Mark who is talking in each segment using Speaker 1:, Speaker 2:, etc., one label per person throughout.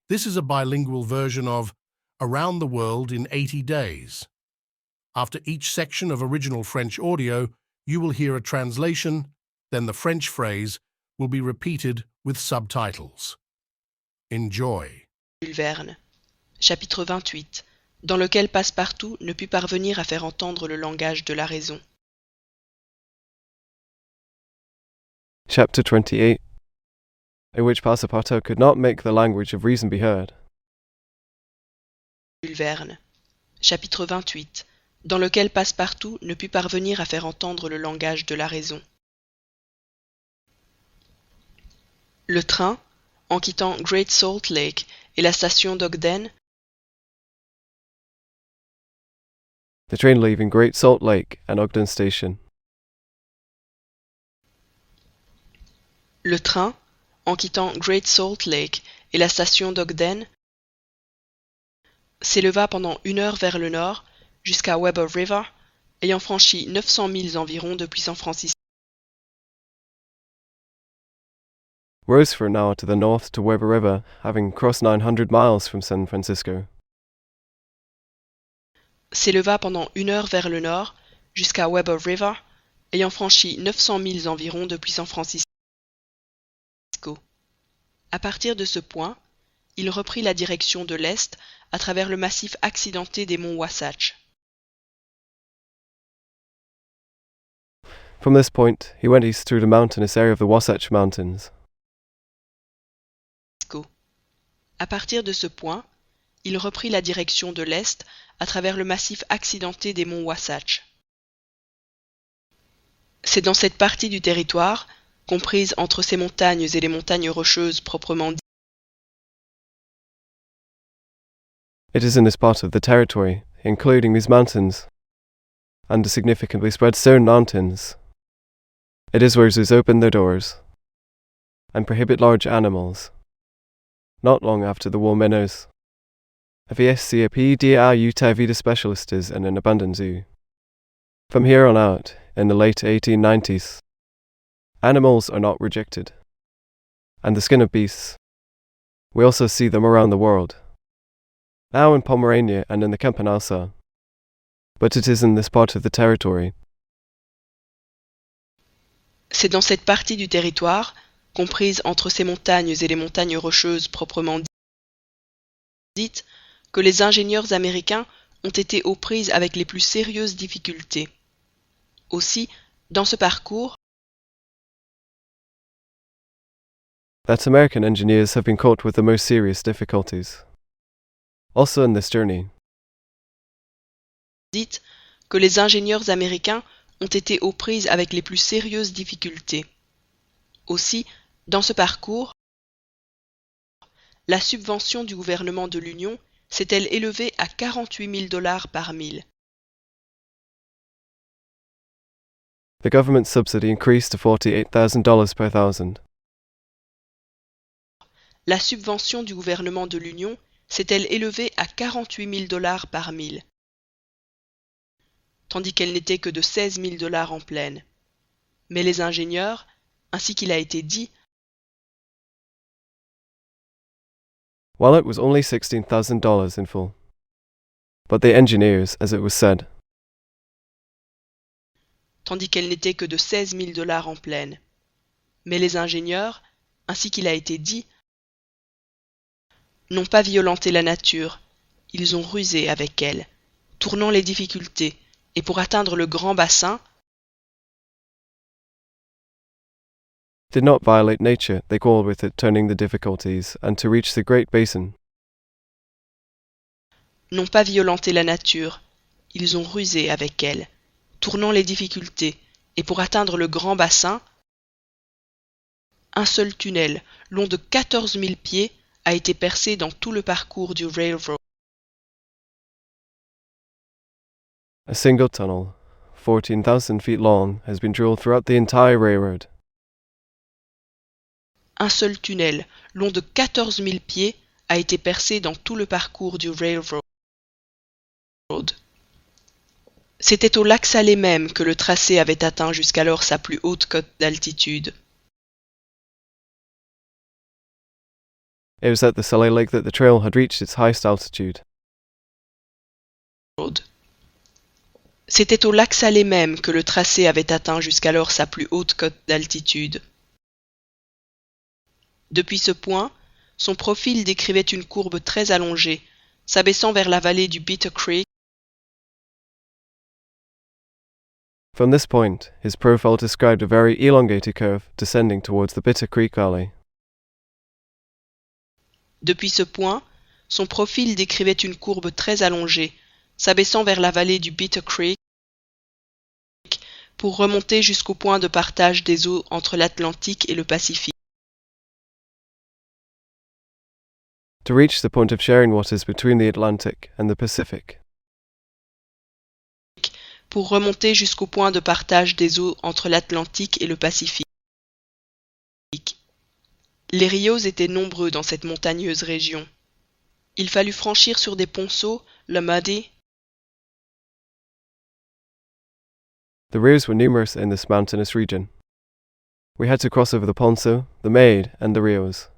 Speaker 1: This is a bilingual version of Around the World in 80 Days. After each section of original French audio, you will hear a translation, then the French phrase will be repeated with subtitles. Enjoy.
Speaker 2: Jules Verne. Chapitre 28, dans lequel Passepartout ne put parvenir à faire entendre le langage de la raison.
Speaker 3: Chapter 28, in which Passepartout could not make the language of reason be heard.
Speaker 2: Jules Verne. Chapitre 28, dans lequel Passepartout ne put parvenir à faire entendre le langage de la raison. Le train, en quittant Great Salt Lake et la station d'Ogden,
Speaker 3: The train leaving Great Salt Lake and Ogden Station.
Speaker 2: Le train, en quittant Great Salt Lake et la station d'Ogden, s'éleva pendant 1 heure vers le nord jusqu'à Weber River, ayant franchi 900 milles environ depuis San Francisco.
Speaker 3: Rose for an hour to the north to Weber River, having crossed 900 miles from San Francisco.
Speaker 2: S'éleva pendant 1 heure vers le nord jusqu'à Weber River, ayant franchi 900 milles environ depuis San Francisco. À partir de ce point, il reprit la direction de l'est à travers le massif accidenté des monts Wasatch.
Speaker 3: From this point, he went east through the mountainous area of the Wasatch Mountains.
Speaker 2: À partir de ce point, il reprit la direction de l'est à travers le massif accidenté des monts Wasatch. C'est dans cette partie du territoire, comprise entre ces montagnes et les montagnes rocheuses proprement dites,
Speaker 3: It is in this part of the territory, including these mountains, and the significantly spread stone mountains. It is where zoos open their doors, and prohibit large animals. Not long after the wool minnows. VSCAP DAU vida specialistes in an abundant zoo. From here on out, in the late 1890s, animals are not rejected. And the skin of beasts. We also see them around the world. Now in Pomerania and in the Campanassa. But it is in this part of the territory.
Speaker 2: c'est dans cette partie du territoire, comprise entre ces montagnes et les montagnes rocheuses proprement dites, que les ingénieurs américains ont été aux prises avec les plus sérieuses difficultés. Aussi, dans ce parcours,
Speaker 3: That American engineers have been caught with the most serious difficulties. Also in this journey,
Speaker 2: dites que les ingénieurs américains ont été aux prises avec les plus sérieuses difficultés. Aussi, dans ce parcours, la subvention du gouvernement de l'Union s'est-elle élevée à 48 000 $ par mille.
Speaker 3: the government subsidy increased to $48,000 per thousand.
Speaker 2: La subvention du gouvernement de l'Union s'est-elle élevée à 48 000 $ par mille, tandis qu'elle n'était que de 16 000 $ en plaine. Mais les ingénieurs, ainsi qu'il a été dit,
Speaker 3: While it was only $16,000 in full. But the engineers, as it was said,
Speaker 2: tandis qu'elle n'était que de 16 000 $ en plaine. Mais les ingénieurs, ainsi qu'il a été dit, n'ont pas violenté la nature, ils ont rusé avec elle, tournant les difficultés, et pour atteindre le grand bassin,
Speaker 3: did not violate nature, they quarreled with it, turning the difficulties, and to reach the great basin.
Speaker 2: n'ont pas violenté la nature, ils ont rusé avec elle, tournant les difficultés, et pour atteindre le grand bassin, un seul tunnel, long de 14 000 pieds, a été percé dans tout le parcours du railroad.
Speaker 3: A single tunnel, 14,000 feet long, has been drilled throughout the entire railroad.
Speaker 2: Un seul tunnel, long de 14 000 pieds, a été percé dans tout le parcours du railroad. C'était au lac Salé même que le tracé avait atteint jusqu'alors sa plus haute cote d'altitude.
Speaker 3: It was at the Sully Lake that the trail had reached its highest altitude.
Speaker 2: C'était au lac Salé même que le tracé avait atteint jusqu'alors sa plus haute cote d'altitude. Depuis ce point, son profil décrivait une courbe très allongée, s'abaissant vers la vallée du Bitter Creek.
Speaker 3: From this point, his profile described a very elongated curve descending towards the Bitter Creek Valley.
Speaker 2: Depuis ce point, son profil décrivait une courbe très allongée, s'abaissant vers la vallée du Bitter Creek pour remonter jusqu'au point de partage des eaux entre l'Atlantique et le Pacifique.
Speaker 3: To reach the point of sharing waters between the Atlantic and the Pacific.
Speaker 2: Pour remonter jusqu'au point de partage des eaux entre l'Atlantique et le Pacifique. Les rios étaient nombreux dans cette montagneuse région. Il fallut franchir sur des ponceaux le Muddy.
Speaker 3: The rios were numerous in this mountainous region. We had to cross over the Ponceau, the Maid, and the rios.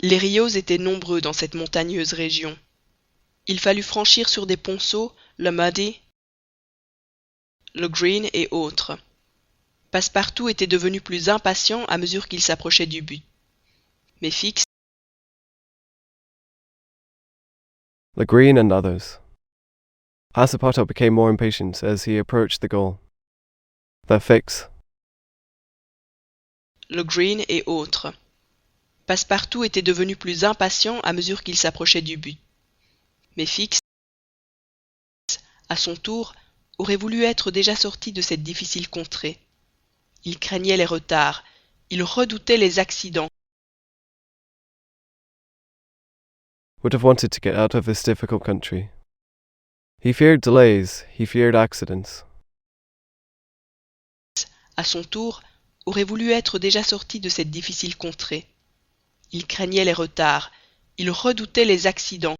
Speaker 2: Les rios étaient nombreux dans cette montagneuse région. Il fallut franchir sur des ponceaux le Muddy, le Green et autres. Passepartout était devenu plus impatient à mesure qu'il s'approchait du but. Mais Fix,
Speaker 3: the Green and others. Passepartout became more impatient as he approached the goal. The Fix,
Speaker 2: le Green et autres. Passepartout était devenu plus impatient à mesure qu'il s'approchait du but. Mais Fix, à son tour, aurait voulu être déjà sorti de cette difficile contrée. Il craignait les retards, il redoutait les accidents.
Speaker 3: would have wanted to get out of this difficult country. He feared delays, he feared accidents.
Speaker 2: À son tour, aurait voulu être déjà sorti de cette difficile contrée. Il craignait les retards, il redoutait les accidents,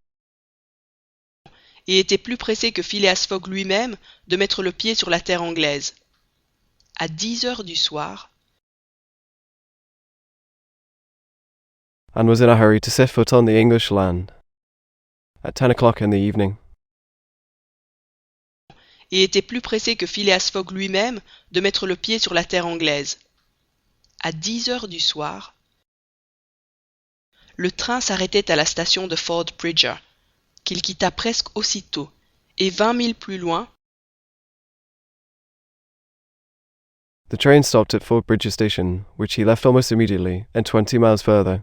Speaker 2: et était plus pressé que Phileas Fogg lui-même de mettre le pied sur la terre anglaise. À 10 heures du soir,
Speaker 3: And was in a hurry to set foot on the English land. At 10 o'clock in the evening,
Speaker 2: et était plus pressé que Phileas Fogg lui-même de mettre le pied sur la terre anglaise. À 10 heures du soir, le train s'arrêtait à la station de Fort Bridger, qu'il quitta presque aussitôt, et 20 milles plus loin,
Speaker 3: the train stopped at Fort Bridger Station, which he left almost immediately, and 20 miles further.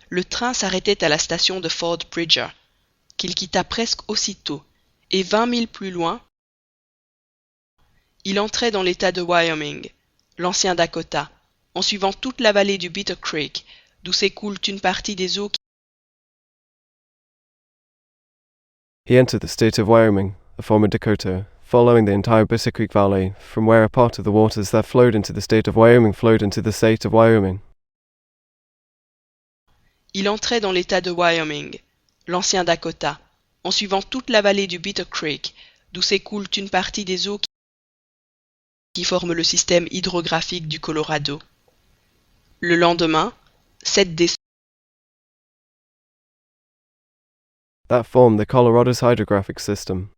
Speaker 2: le train s'arrêtait à la station de Fort Bridger, qu'il quitta presque aussitôt, et 20 milles plus loin, il entrait dans l'État de Wyoming, l'ancien Dakota, en suivant toute la vallée du Bitter Creek, d'où s'écoule une partie des eaux
Speaker 3: He entered the state of Wyoming, a former Dakota, following the entire Bitter Creek Valley, from where a part of the waters that flowed into the state of Wyoming flowed into the state of Wyoming.
Speaker 2: Il entrait dans l'État de Wyoming, l'ancien Dakota, en suivant toute la vallée du Bitter Creek, d'où s'écoule une partie des eaux qui forment le système hydrographique du Colorado. Le lendemain, 7 décembre,
Speaker 3: That formed the Colorado's hydrographic system.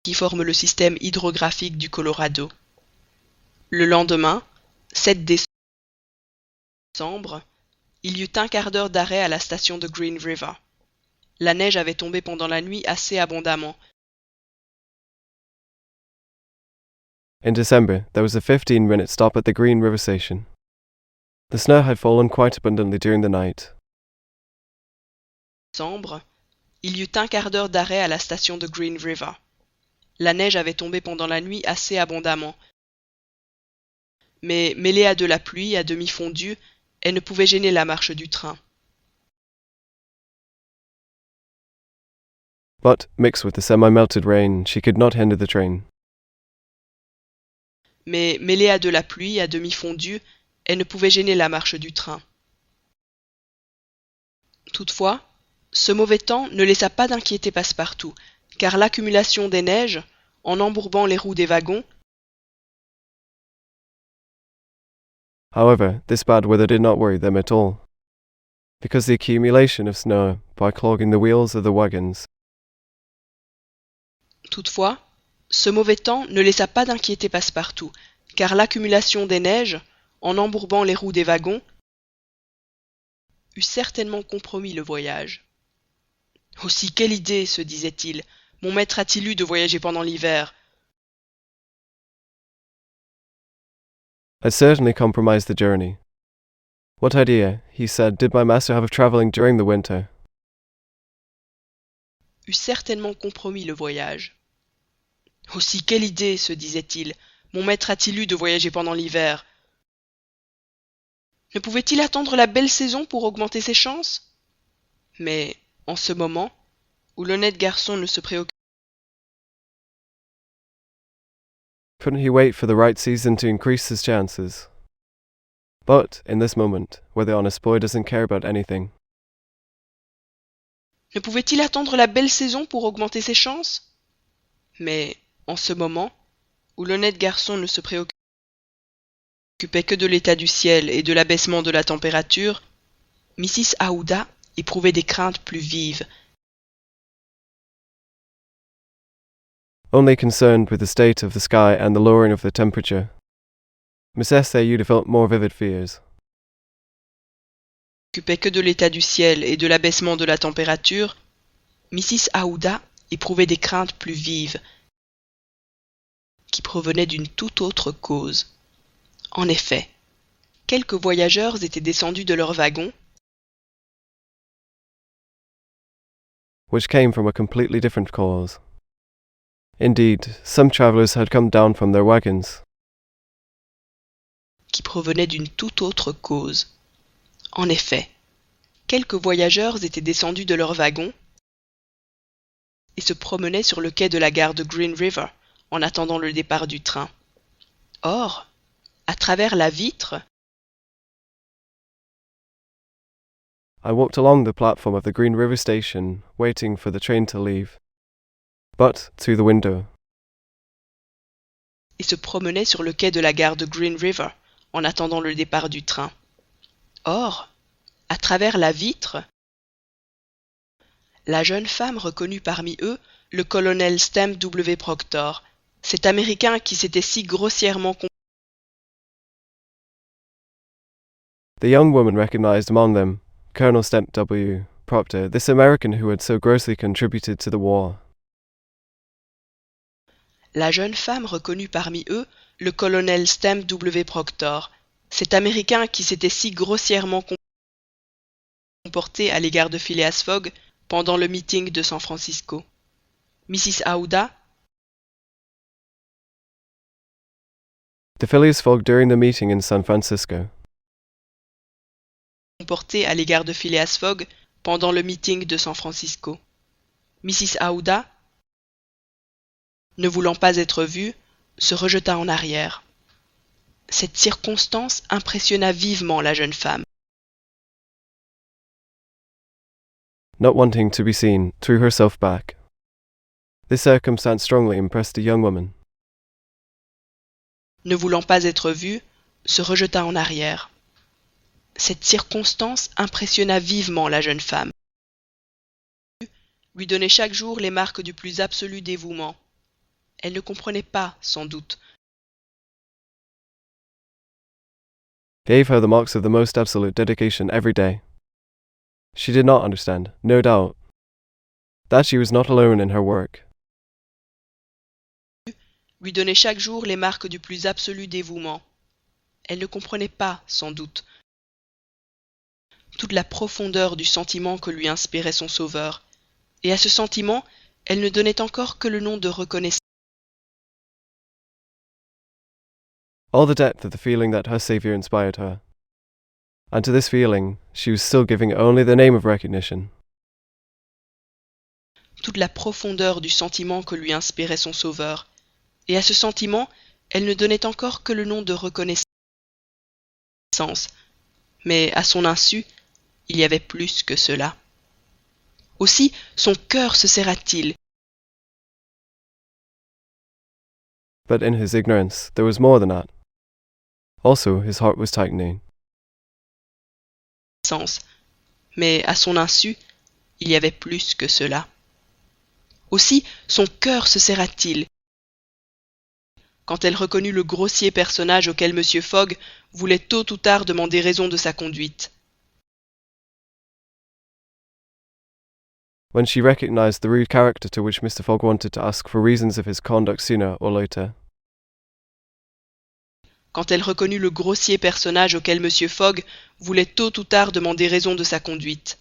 Speaker 2: qui forment le système hydrographique du Colorado. Le lendemain, 7 décembre, il y eut un quart d'heure d'arrêt à la station de Green River. La neige avait tombé pendant la nuit assez abondamment.
Speaker 3: In December, there was a 15-minute stop at the Green River Station. The snow had fallen quite abundantly during the night.
Speaker 2: Décembre, il y eut un quart d'heure d'arrêt à la station de Green River. La neige avait tombé pendant la nuit assez abondamment. Mais mêlée à de la pluie à demi fondue, elle ne pouvait gêner la marche du train.
Speaker 3: But, mixed with the semi-melted rain, she could not hinder the train.
Speaker 2: Mais mêlée à de la pluie à demi fondue, elle ne pouvait gêner la marche du train. Toutefois, ce mauvais temps ne laissa pas d'inquiéter Passepartout, car l'accumulation des neiges, en embourbant les roues des wagons,
Speaker 3: However, this bad weather did not worry them at all, because the accumulation of snow by clogging the wheels of the wagons
Speaker 2: Toutefois, ce mauvais temps ne laissa pas d'inquiéter Passepartout, car l'accumulation des neiges, en embourbant les roues des wagons, eût certainement compromis le voyage. Aussi, quelle idée, se disait-il, mon maître a-t-il eu de voyager pendant l'hiver?
Speaker 3: had certainly compromised the journey. What idea, he said, did my master have of travelling during the winter?
Speaker 2: Eût certainement compromis le voyage. Aussi, quelle idée, se disait-il, mon maître a-t-il eu de voyager pendant l'hiver? Ne pouvait-il attendre la belle saison pour augmenter ses chances? Mais, en ce moment, où l'honnête garçon ne se préoccupe
Speaker 3: Couldn't he wait for the right season to increase his chances? But, in this moment, where the honest boy doesn't care about anything,
Speaker 2: Ne pouvait-il attendre la belle saison pour augmenter ses chances? Mais, en ce moment, où l'honnête garçon ne se préoccupait que de l'état du ciel et de l'abaissement de la température, Mrs. Aouda éprouvait des craintes plus vives.
Speaker 3: only concerned with the state of the sky and the lowering of the temperature, Mrs. Aouda felt more vivid fears.
Speaker 2: S'occupait que de l'état du ciel et de l'abaissement de la température, Mrs. Aouda éprouvait des craintes plus vives, qui provenaient d'une toute autre cause. En effet, quelques voyageurs étaient descendus de leur wagon,
Speaker 3: Which came from a completely different cause. Indeed, some travellers had come down from their wagons,
Speaker 2: qui provenaient d'une toute autre cause. En effet, quelques voyageurs étaient descendus de leur wagon et se promenaient sur le quai de la gare de Green River en attendant le départ du train. Or, à travers la vitre,
Speaker 3: I walked along the platform of the Green River station, waiting for the train to leave. But, through the window,
Speaker 2: et se promenaient sur le quai de la gare de Green River en attendant le départ du train. Or, à travers la vitre, la jeune femme reconnut parmi eux le colonel Stamp W. Proctor, cet Américain qui s'était si grossièrement
Speaker 3: the young woman recognized among them Colonel Stamp W. Proctor, this American who had so grossly contributed to the war.
Speaker 2: La jeune femme reconnut parmi eux le colonel Stamp W. Proctor, cet Américain qui s'était si grossièrement comporté à l'égard de Phileas Fogg pendant le meeting de San Francisco. Mrs. Aouda,
Speaker 3: The Phileas Fogg during the meeting in San Francisco.
Speaker 2: comporté à l'égard de Phileas Fogg pendant le meeting de San Francisco. Mrs. Aouda, ne voulant pas être vue, se rejeta en arrière. Cette circonstance impressionna vivement la jeune femme.
Speaker 3: Not wanting to be seen, threw herself back. This circumstance strongly impressed the young woman.
Speaker 2: Ne voulant pas être vue, se rejeta en arrière. Cette circonstance impressionna vivement la jeune femme. Lui donnait chaque jour les marques du plus absolu dévouement. Elle ne comprenait pas, sans doute,
Speaker 3: Gave her the marks of the most absolute dedication every day. She did not understand, no doubt, that she was not alone in her work.
Speaker 2: lui donnait chaque jour les marques du plus absolu dévouement. Elle ne comprenait pas, sans doute, toute la profondeur du sentiment que lui inspirait son sauveur, et à ce sentiment, elle ne donnait encore que le nom de reconnaissance.
Speaker 3: All the depth of the feeling that her Saviour inspired her. And to this feeling, she was still giving only the name of recognition.
Speaker 2: Toute la profondeur du sentiment que lui inspirait son sauveur, et à ce sentiment, elle ne donnait encore que le nom de reconnaissance. Mais à son insu, il y avait plus que cela. Aussi, son cœur se serra-t-il.
Speaker 3: But in his ignorance, there was more than that. Also, his heart was tightening.
Speaker 2: Mais à son insu, il y avait plus que cela. Aussi, son cœur se serra-t-il quand elle reconnut le grossier personnage auquel Mr. Fogg voulait tôt ou tard demander raison de sa conduite.
Speaker 3: When she recognized the rude character to which Mr. Fogg wanted to ask for reasons of his conduct sooner or later.
Speaker 2: Quand elle reconnut le grossier personnage auquel Mr. Fogg voulait tôt ou tard demander raison de sa conduite.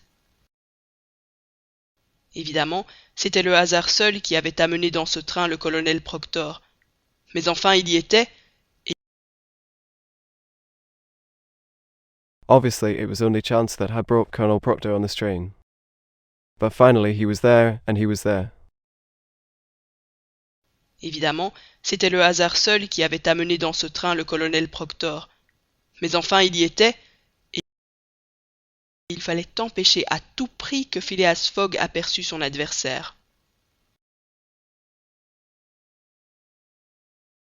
Speaker 2: Évidemment, c'était le hasard seul qui avait amené dans ce train le colonel Proctor. Mais enfin, il y était, et
Speaker 3: Obviously, it was only chance that had brought Colonel Proctor on this train. But finally, he was there, and he was there.
Speaker 2: évidemment, c'était le hasard seul qui avait amené dans ce train le colonel Proctor. Mais enfin, il y était, et il fallait empêcher à tout prix que Phileas Fogg aperçût son adversaire.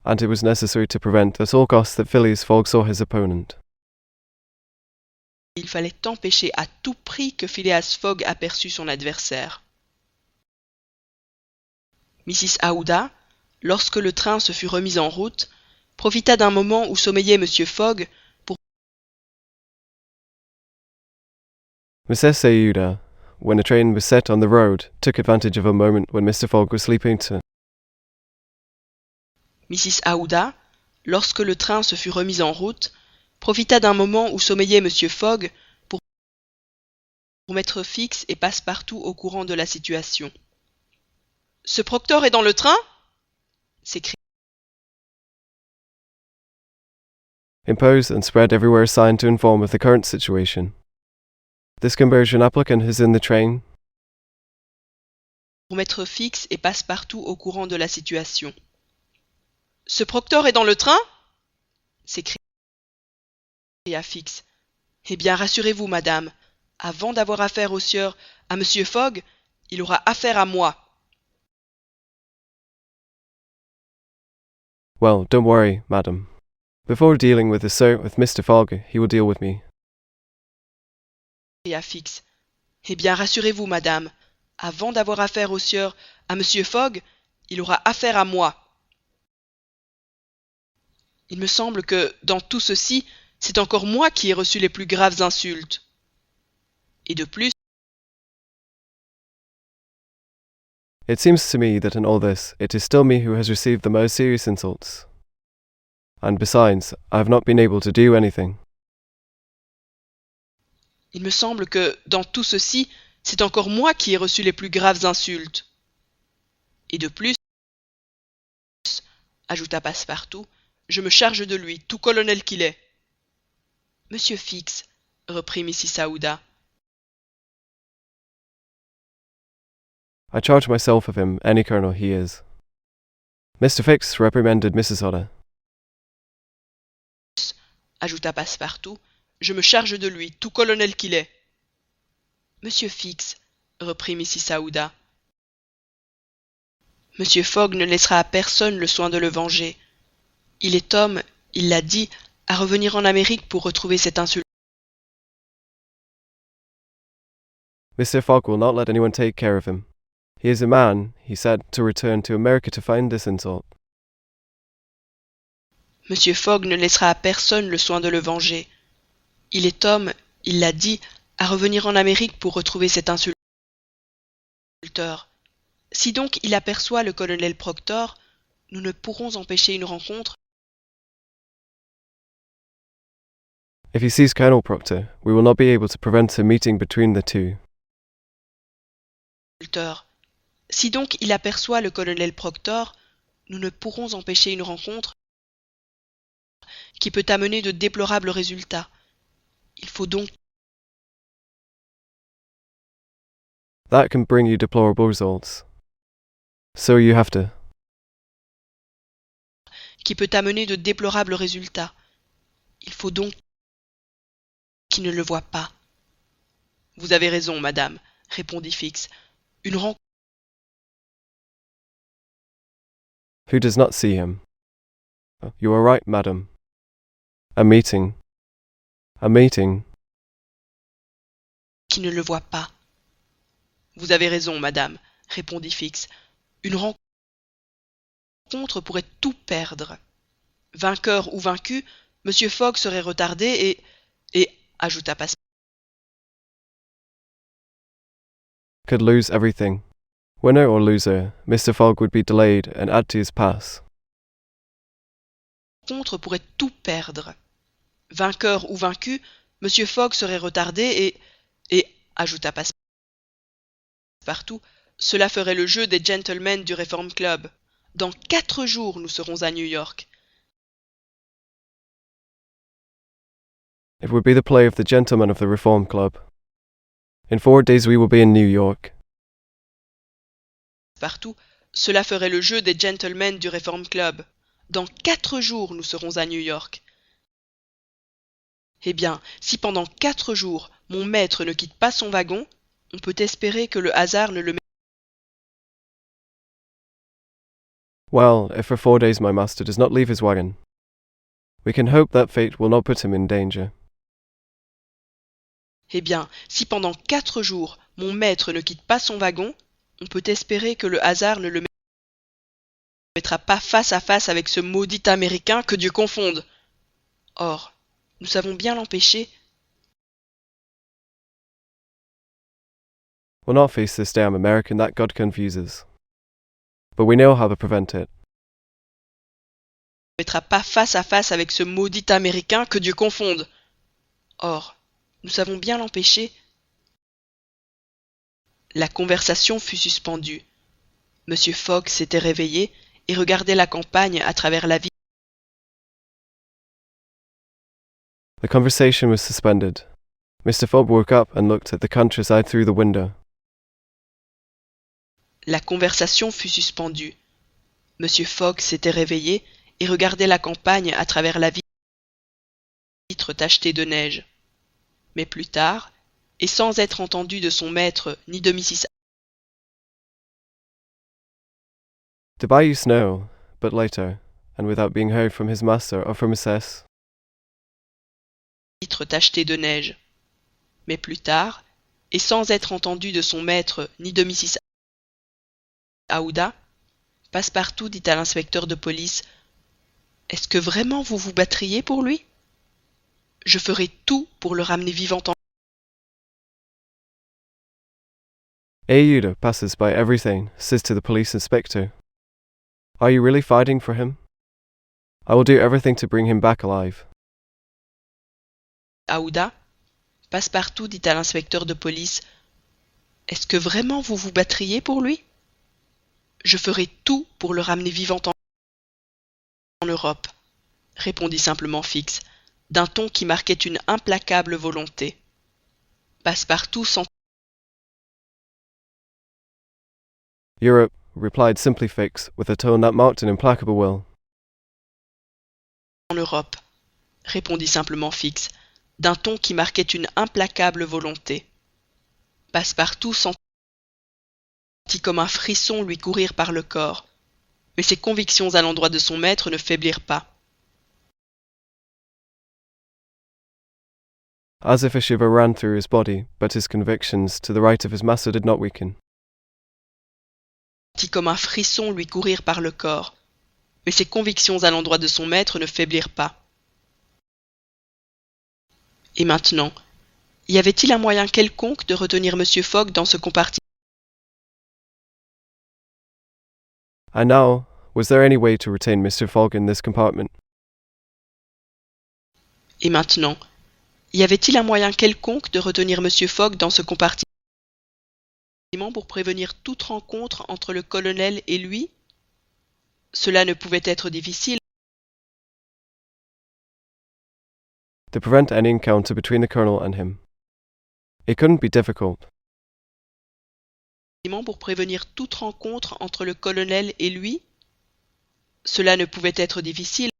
Speaker 3: And it was necessary to prevent at all costs that Phileas Fogg saw his opponent.
Speaker 2: Il fallait empêcher à tout prix que Phileas Fogg aperçût son adversaire. Mrs. Aouda, lorsque le train se fut remis en route, profita d'un moment où sommeillait Mr. Fogg pour
Speaker 3: Mrs. Aouda, when a train was set on the road, took advantage of a moment when Mr. Fogg was sleeping to...
Speaker 2: Mrs. Aouda, lorsque le train se fut remis en route, profita d'un moment où sommeillait Mr. Fogg pour mettre Fix et Passepartout au courant de la situation. « Ce Proctor est dans le train ?» s'écria.
Speaker 3: Impose and spread everywhere a sign to inform of the current situation. This conversion applicant is in the train.
Speaker 2: Pour mettre Fix et Passepartout au courant de la situation. « Ce Proctor est dans le train ?» s'écria Fix. « Eh bien, rassurez-vous, madame, avant d'avoir affaire au sieur à Monsieur Fogg, il aura affaire à moi. »
Speaker 3: Well, don't worry, madam. Before dealing with Mr. Fogg, he will deal with me.
Speaker 2: Fix. « Eh bien, rassurez-vous, madame, avant d'avoir affaire au sieur à Monsieur Fogg, il aura affaire à moi. Il me semble que, dans tout ceci, c'est encore moi qui ai reçu les plus graves insultes. Et de plus,
Speaker 3: It seems to me that in all this, it is still me who has received the most serious insults. And besides, I have not been able to do anything.
Speaker 2: il me semble que, dans tout ceci, c'est encore moi qui ai reçu les plus graves insultes. Et de plus, ajouta Passepartout, je me charge de lui, tout colonel qu'il est. Monsieur Fix, reprit Mrs. Aouda,
Speaker 3: I charge myself of him, any colonel he is. Mr. Fix reprimanded Mrs. Hodder.
Speaker 2: ajouta Passepartout, je me charge de lui, tout colonel qu'il est. Monsieur Fix, reprit Mrs. Aouda, Monsieur Fogg ne laissera à personne le soin de le venger. Il est homme, il l'a dit, à revenir en Amérique pour retrouver cet insulte.
Speaker 3: Mr. Fogg will not let anyone take care of him. He is a man, he said, to return to America to find this insult.
Speaker 2: Monsieur Fogg ne laissera à personne le soin de le venger. Il est homme, il l'a dit, à revenir en Amérique pour retrouver cet insulteur. Si donc il aperçoit le colonel Proctor, nous ne pourrons empêcher une rencontre.
Speaker 3: If he sees Colonel Proctor, we will not be able to prevent a meeting between the two.
Speaker 2: Si donc il aperçoit le colonel Proctor, nous ne pourrons empêcher une rencontre qui peut amener de déplorables résultats. Il faut donc
Speaker 3: That can bring you deplorable results. So you have to.
Speaker 2: qui peut amener de déplorables résultats. Il faut donc qu'il ne le voie pas. Vous avez raison, madame, répondit Fix. Une rencontre
Speaker 3: Who does not see him? You are right, madam. A meeting. A meeting.
Speaker 2: Qui ne le voit pas. Vous avez raison, madame, répondit Fix. Une rencontre pourrait tout perdre. Vainqueur ou vaincu, Mr. Fogg serait retardé et ajouta Passepartout,
Speaker 3: Could lose everything. Winner or loser, Mr. Fogg would be delayed and add to his pass.
Speaker 2: rencontre pourrait tout perdre. Vainqueur ou vaincu, Mr. Fogg serait retardé et ajouta Passepartout, cela ferait le jeu des gentlemen du Reform Club. Dans 4 jours, nous serons à New York.
Speaker 3: It would be the play of the gentlemen of the Reform Club. In 4 days we will be in New York.
Speaker 2: Partout, cela ferait le jeu des gentlemen du Reform Club. Dans 4 jours, nous serons à New York. Eh bien, si pendant 4 jours, mon maître ne quitte pas son wagon, on peut espérer que le hasard ne le
Speaker 3: Well, if for 4 days my master does not leave his wagon, we can hope that fate will not put him in danger.
Speaker 2: Eh bien, si pendant 4 jours, mon maître ne quitte pas son wagon, on peut espérer que le hasard ne le mettra pas face à face avec ce maudit Américain, que Dieu confonde. Or, nous savons bien l'empêcher.
Speaker 3: We'll not face this damn American that God confuses. But we know how to prevent it.
Speaker 2: Ne mettra pas face à face avec ce maudit Américain, que Dieu confonde. Or, nous savons bien l'empêcher. La conversation fut suspendue. Mr. Fogg s'était réveillé et regardait la campagne à travers la vitre.
Speaker 3: The conversation was suspended. Mr. Fogg woke up and looked at the countryside through the window.
Speaker 2: La conversation fut suspendue. Mr. Fogg s'était réveillé et regardait la campagne à travers la vitre tachetée de neige. Mais plus tard, et sans être entendu de son maître ni de Mrs.
Speaker 3: The bayou snow, but later, and without being heard from his master or from Mrs.
Speaker 2: vitre tachetée de neige. Mais plus tard, et sans être entendu de son maître ni de Mrs. Aouda, Passepartout dit à l'inspecteur de police: « Est-ce que vraiment vous vous battriez pour lui ? Je ferai tout pour le ramener vivant en... »
Speaker 3: Aouda passes by everything, says to the police inspector, "Are you really fighting for him? I will do everything to bring him back alive."
Speaker 2: Aouda, Passepartout dit à l'inspecteur de police: « Est-ce que vraiment vous vous battriez pour lui ? Je ferai tout pour le ramener vivant en Europe, répondit simplement Fix, d'un ton qui marquait une implacable volonté. Passepartout sentit
Speaker 3: Europe, replied simply Fix, with a tone that marked an implacable will.
Speaker 2: en Europe, répondit simplement Fix, d'un ton qui marquait une implacable volonté. Passepartout sentit comme un frisson lui courir par le corps, mais ses convictions à l'endroit de son maître ne faiblirent pas.
Speaker 3: As if a shiver ran through his body, but his convictions to the right of his master did not weaken.
Speaker 2: Comme un frisson lui courir par le corps, mais ses convictions à l'endroit de son maître ne faiblirent pas. Et maintenant, y avait-il un moyen quelconque de retenir Mr. Fogg dans ce compartiment?
Speaker 3: And now, was there any way to retain Mr. Fogg in this compartment?
Speaker 2: Et maintenant, y avait-il un moyen quelconque de retenir Mr. Fogg dans ce compartiment pour prévenir toute rencontre entre le colonel et lui? Cela ne pouvait être difficile.
Speaker 3: To prevent any encounter between the colonel and him. It couldn't be difficult.
Speaker 2: Pour prévenir toute rencontre entre le colonel et lui? Cela ne pouvait être difficile,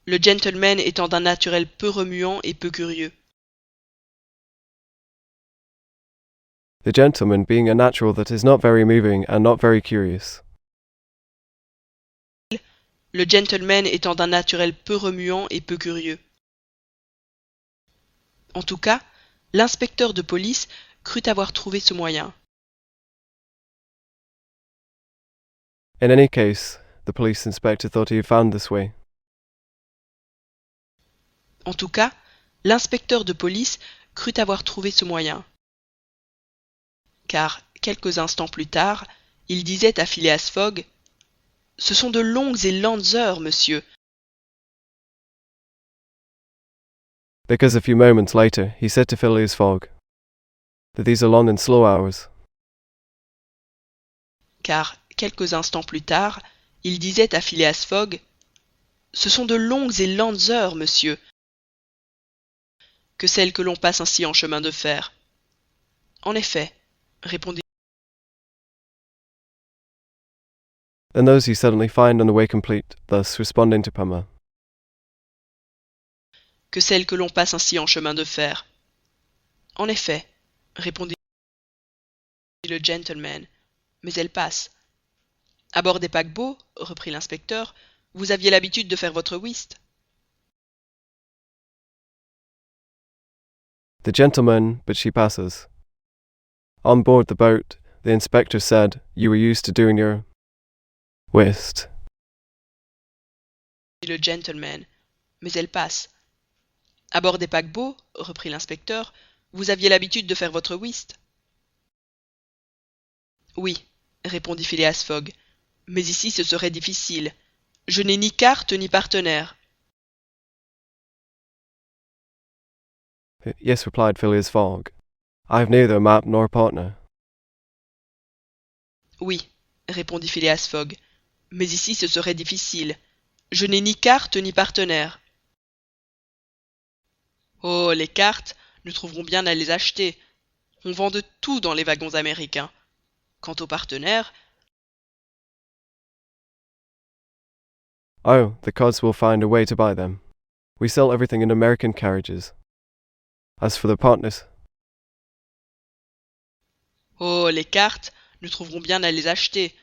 Speaker 2: le gentleman étant d'un naturel peu remuant et peu curieux.
Speaker 3: The gentleman being a natural that is not very moving and not very curious.
Speaker 2: le gentleman étant d'un naturel peu remuant et peu curieux. En tout cas, l'inspecteur de police crut avoir trouvé ce moyen.
Speaker 3: In any case, the police inspector thought he had found this way.
Speaker 2: En tout cas, l'inspecteur de police crut avoir trouvé ce moyen. Car, quelques instants plus tard, il disait à Phileas Fogg: « Ce sont de longues et lentes heures, monsieur. »
Speaker 3: Because a few moments later he said to Phileas Fogg that these are long and slow hours.
Speaker 2: Car, quelques instants plus tard, il disait à Phileas Fogg: « Ce sont de longues et lentes heures, monsieur, que celles que l'on passe ainsi en chemin de fer. » En effet, répondit
Speaker 3: And those you suddenly find on the way complete, thus responding to Pama.
Speaker 2: que celles que l'on passe ainsi en chemin de fer. En effet, répondit le gentleman, mais elles passent. À bord des paquebots, reprit l'inspecteur, vous aviez l'habitude de faire votre whist.
Speaker 3: The gentleman, but she passes. On board the boat, the inspector said you were used to doing your whist.
Speaker 2: Le gentleman, mais elles passent. À bord des paquebots, reprit l'inspecteur, vous aviez l'habitude de faire votre whist. Oui, répondit Phileas Fogg, mais ici ce serait difficile. Je n'ai ni carte ni partenaire.
Speaker 3: Yes, replied Phileas Fogg. I have neither a map nor a partner.
Speaker 2: Oui, répondit Phileas Fogg, mais ici ce serait difficile. Je n'ai ni carte ni partenaire. Oh, les cartes, nous trouverons bien à les acheter. On vend de tout dans les wagons américains. Quant aux partenaires...
Speaker 3: Oh, the Cods will find a way to buy them. We sell everything in American carriages. As for the partners...
Speaker 2: Oh, les cartes, nous trouverons bien à les acheter.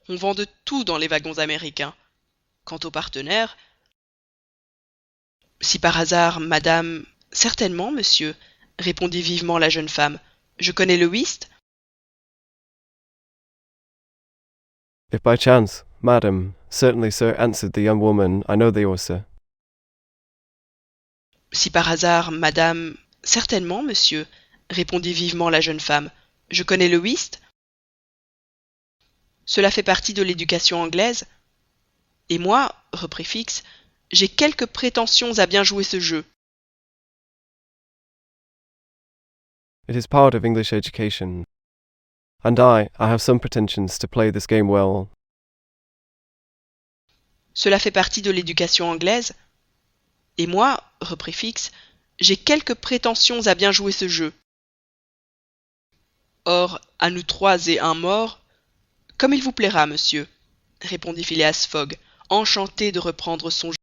Speaker 2: On vend de tout dans les wagons américains. Quant aux partenaires... Si par hasard, madame... Certainement, monsieur, répondit vivement la jeune femme. Je connais le whist.
Speaker 3: If by chance, madam, certainly, sir, answered the young woman, I know the oyster.
Speaker 2: Si par hasard, madame... Certainement, monsieur, répondit vivement la jeune femme. Je connais le whist. Cela fait partie de l'éducation anglaise. Et moi, reprit Fix, j'ai quelques prétentions à bien jouer ce jeu.
Speaker 3: It is part of English education. And I have some pretensions to play this game well.
Speaker 2: Cela fait partie de l'éducation anglaise. Et moi, reprit Fix, j'ai quelques prétentions à bien jouer ce jeu. Or, à nous trois et un mort... Comme il vous plaira, monsieur, répondit Phileas Fogg, enchanté de reprendre son jeu.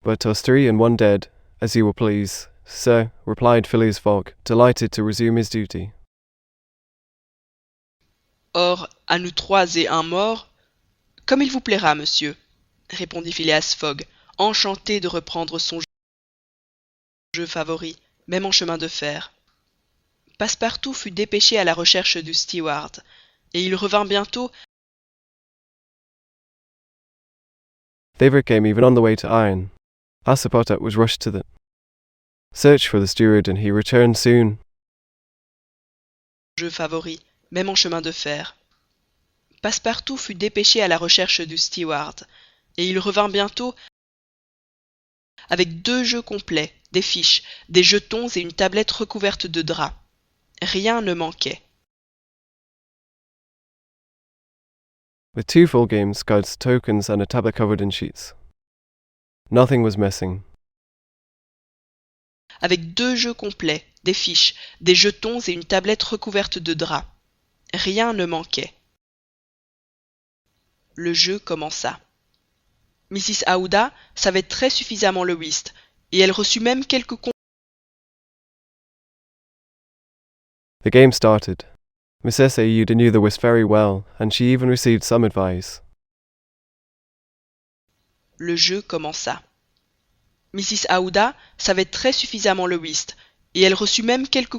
Speaker 3: But us three and one dead, as you will please, sir, replied Phileas Fogg, delighted to resume his duty.
Speaker 2: Or, à nous trois et un mort... Comme il vous plaira, monsieur, répondit Phileas Fogg, enchanté de reprendre son jeu favori, même en chemin de fer. Passepartout fut dépêché à la recherche du steward, et il revint bientôt.
Speaker 3: Thither came even on the way to Iron. Assapartout was rushed to the search for the steward, and he returned soon.
Speaker 2: Jeu favori, même en chemin de fer. Passepartout fut dépêché à la recherche du steward, et il revint bientôt avec 2 jeux complets, des fiches, des jetons et une tablette recouverte de drap. Rien ne manquait.
Speaker 3: With 2 full games, cards, tokens, and a tablet covered in sheets. Nothing was missing.
Speaker 2: Avec 2 jeux complets, des fiches, des jetons et une tablette recouverte de drap. Rien ne manquait. Le jeu commença. Mrs. Aouda savait très suffisamment le whist, et elle reçut même quelques
Speaker 3: The game started. Mrs. Aouda knew the whist very well, and she even received some advice.
Speaker 2: Le jeu commença. Mrs. Aouda savait très suffisamment le whist, et elle reçut même quelques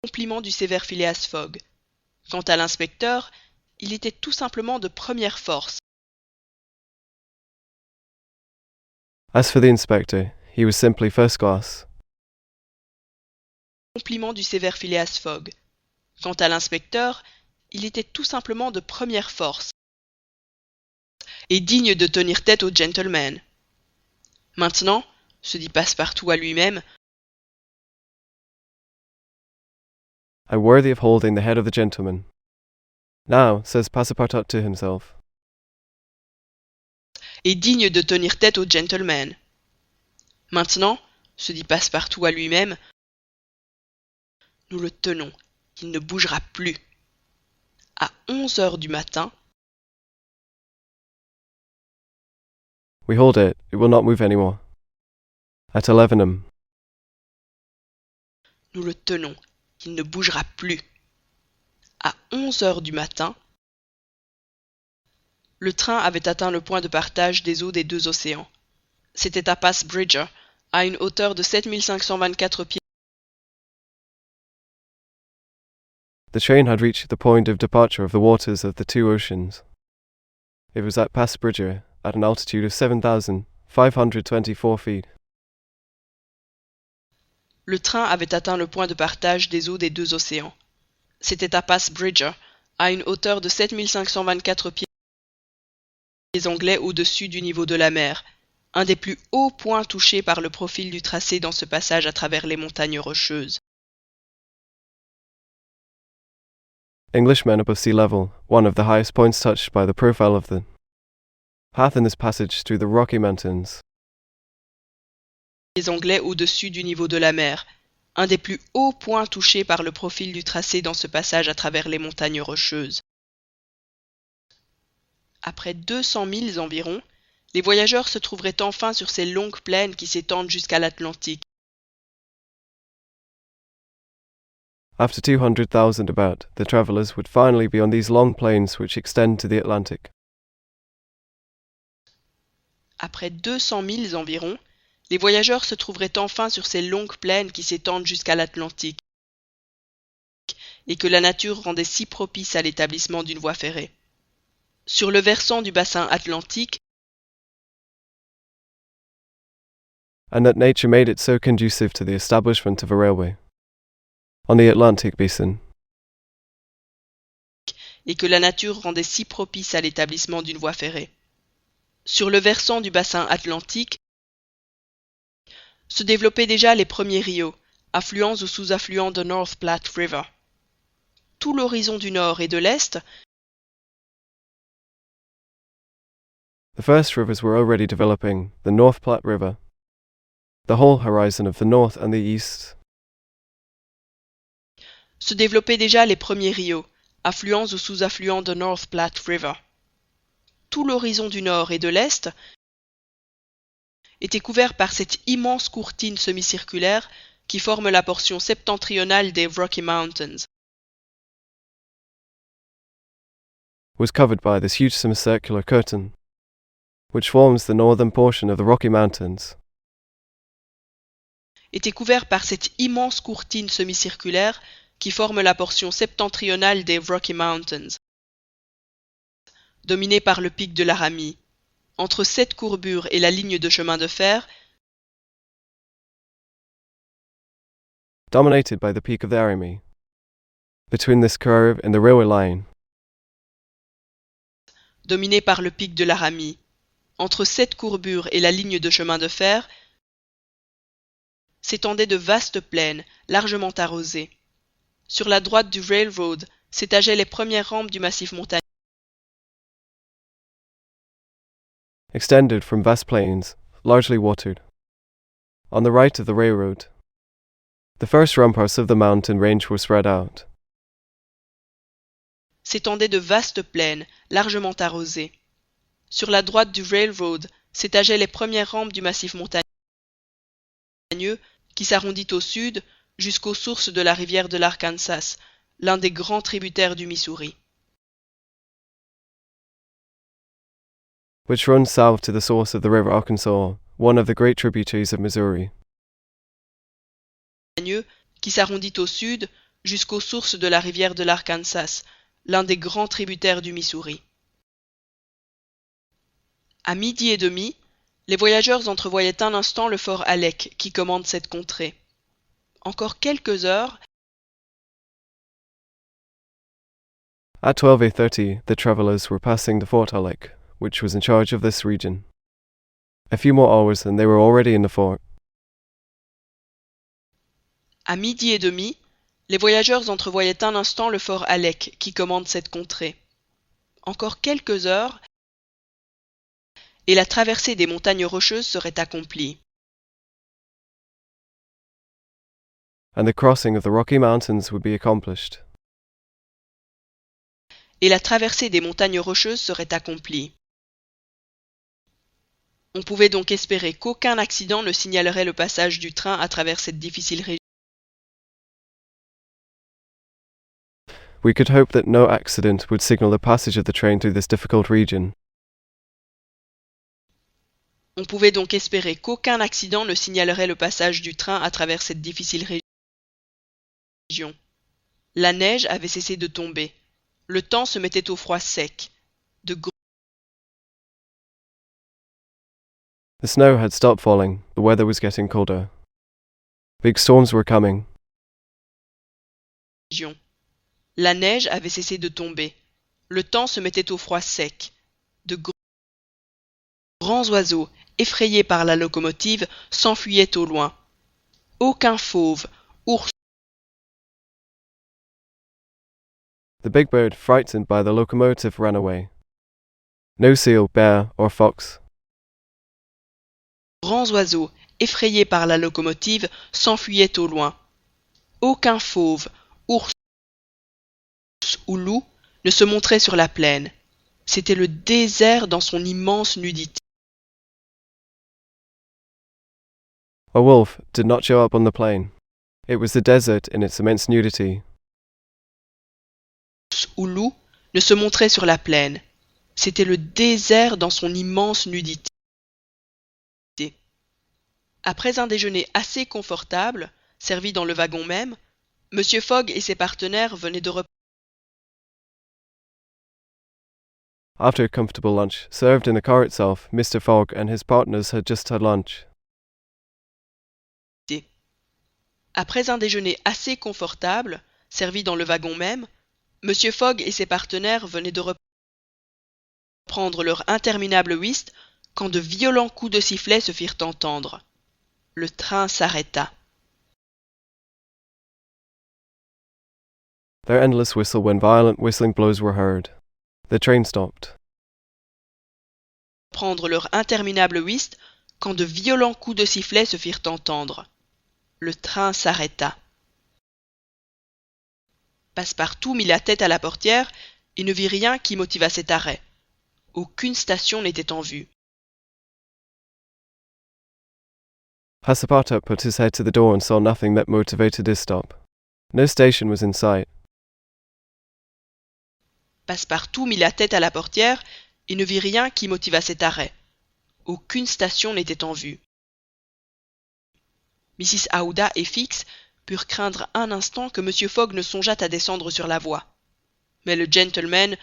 Speaker 2: compliments du sévère Phileas Fogg. Quant à l'inspecteur, il était tout simplement de première force.
Speaker 3: As for the inspector, he was simply first class.
Speaker 2: Compliments du sévère Phileas Fogg. Quant à l'inspecteur, il était tout simplement de première force et digne de tenir tête au gentleman. Maintenant, se dit Passepartout à lui-même,
Speaker 3: I'm worthy of holding the head of the gentleman. Now, says Passepartout to himself,
Speaker 2: et digne de tenir tête au gentleman. Maintenant, se dit Passepartout à lui-même, nous le tenons, il ne bougera plus. À 11 heures du matin,
Speaker 3: we hold it, it will not move any more. At 11 am,
Speaker 2: nous le tenons, il ne bougera plus. À 11 heures du matin, le train avait atteint le point de partage des eaux des deux océans. C'était à Pass Bridger, à une hauteur de 7524 pieds.
Speaker 3: the train had reached the point of departure of the waters of the two oceans. It was at Pass Bridger, at an altitude of 7,524 feet.
Speaker 2: Le train avait atteint le point de partage des eaux des deux océans. C'était à Pass Bridger, à une hauteur de 7524 pieds anglais au-dessus du niveau de la mer, un des plus hauts points touchés par le profil du tracé dans ce passage à travers les montagnes rocheuses.
Speaker 3: Englishmen above sea level, one of the highest points touched by the profile of the path in this passage through the Rocky Mountains.
Speaker 2: Les Anglais au-dessus du niveau de la mer, un des plus hauts points touchés par le profil du tracé dans ce passage à travers les montagnes rocheuses. Après 200 milles environ, les voyageurs se trouveraient enfin sur ces longues plaines qui s'étendent jusqu'à l'Atlantique.
Speaker 3: After 200,000 about, the travellers would finally be on these long plains which extend to the Atlantic.
Speaker 2: Après 200 milles environ, les voyageurs se trouveraient enfin sur ces longues plaines qui s'étendent jusqu'à l'Atlantique et que la nature rendait si propice à l'établissement d'une voie ferrée. Sur le versant du bassin atlantique,
Speaker 3: And that nature made it so conducive to the establishment of a railway. On the Atlantic basin.
Speaker 2: et que la nature rendait si propice à l'établissement d'une voie ferrée. Sur le versant du bassin atlantique, se développaient déjà les premiers rios, affluents ou sous-affluents de North Platte River. Tout l'horizon du nord et de l'est,
Speaker 3: The first rivers were already developing, the North Platte River, the whole horizon of the north and the east.
Speaker 2: se développaient déjà les premiers rios, affluents ou sous-affluents de North Platte River. Tout l'horizon du nord et de l'est était couvert par cette immense courtine semi-circulaire qui forme la portion septentrionale des Rocky Mountains.
Speaker 3: Was covered by this huge semicircular curtain, which forms the northern portion of the Rocky Mountains.
Speaker 2: Était couvert par cette immense courtine semi-circulaire qui forme la portion septentrionale des Rocky Mountains, dominée par le pic de Laramie. Entre cette courbure et la ligne de chemin de fer,
Speaker 3: Dominated by the peak of the Laramie. Between this curve and the railway line,
Speaker 2: dominée par le pic de Laramie. Entre cette courbure et la ligne de chemin de fer, s'étendaient de vastes plaines, largement arrosées. Sur la droite du railroad s'étageaient les premières rampes du massif montagneux.
Speaker 3: extended from vast plains, largely watered. On the right of the railroad, the first ramparts of the mountain range were spread out.
Speaker 2: S'étendaient de vastes plaines, largement arrosées. Sur la droite du railroad s'étageaient les premières rampes du massif montagneux qui s'arrondit au sud jusqu'aux sources de la rivière de l'Arkansas, l'un des grands tributaires du Missouri.
Speaker 3: Which runs south to the source of the river Arkansas, one of the great tributaries of Missouri.
Speaker 2: Qui s'arrondit au sud jusqu'aux sources de la rivière de l'Arkansas, l'un des grands tributaires du Missouri. À midi et demi, les voyageurs entrevoyaient un instant le fort Halleck qui commande cette contrée. Encore quelques heures.
Speaker 3: At 12:30, the travelers were passing the Fort Halleck, which was in charge of this region. A few more hours and they were already in the fort.
Speaker 2: À midi et demi, les voyageurs entrevoyaient un instant le fort Halleck qui commande cette contrée. Encore quelques heures, et la traversée des montagnes rocheuses serait accomplie.
Speaker 3: And the crossing of the Rocky Mountains would be accomplished.
Speaker 2: Et la traversée des montagnes rocheuses serait accomplie. On pouvait donc espérer qu'aucun accident ne signalerait le passage du train à travers cette difficile région.
Speaker 3: We could hope that no accident would signal the passage of the train through this difficult region.
Speaker 2: On pouvait donc espérer qu'aucun accident ne signalerait le passage du train à travers cette difficile région. La neige avait cessé de tomber. Le temps se mettait au froid sec.
Speaker 3: The snow had stopped falling, the weather was getting colder. Big storms were coming.
Speaker 2: La neige avait cessé de tomber. Le temps se mettait au froid sec. De grands oiseaux, effrayés par la locomotive, s'enfuyaient au loin. Aucun fauve, ours.
Speaker 3: The big bird, frightened by the locomotive, ran away. No seal, bear, or fox.
Speaker 2: Grands oiseaux, effrayés par la locomotive, s'enfuyaient au loin. Aucun fauve, ours ou loup ne se montrait sur la plaine. C'était le désert dans son immense nudité.
Speaker 3: A wolf did not show up on the plain. It was the desert in its immense nudity.
Speaker 2: Ou loup ne se montrait sur la plaine. C'était le désert dans son immense nudité. Après un déjeuner assez confortable, servi dans le wagon même, M. Fogg et ses partenaires venaient de
Speaker 3: After a comfortable lunch, served in the car itself, Mr. Fogg and his partners had just had lunch.
Speaker 2: Après un déjeuner assez confortable, servi dans le wagon même, M. Fogg et ses partenaires venaient de reprendre leur interminable whist quand de violents coups de sifflet se firent entendre. Le train s'arrêta.
Speaker 3: Their endless whistle when violent whistling blows were heard. The train stopped.
Speaker 2: Prendre leur interminable whist quand de violents coups de sifflet se firent entendre. Le train s'arrêta. Passepartout mit la tête à la portière et ne vit rien qui motivât cet arrêt. Aucune station n'était en vue.
Speaker 3: Passepartout put his head to the door and saw nothing that motivated his stop. No station was in sight.
Speaker 2: Passepartout mit la tête à la portière et ne vit rien qui motivât cet arrêt. Aucune station n'était en vue. Mrs. Aouda et Fix purent craindre un instant que Mr. Fogg ne songeât à descendre sur la voie. Mais le gentleman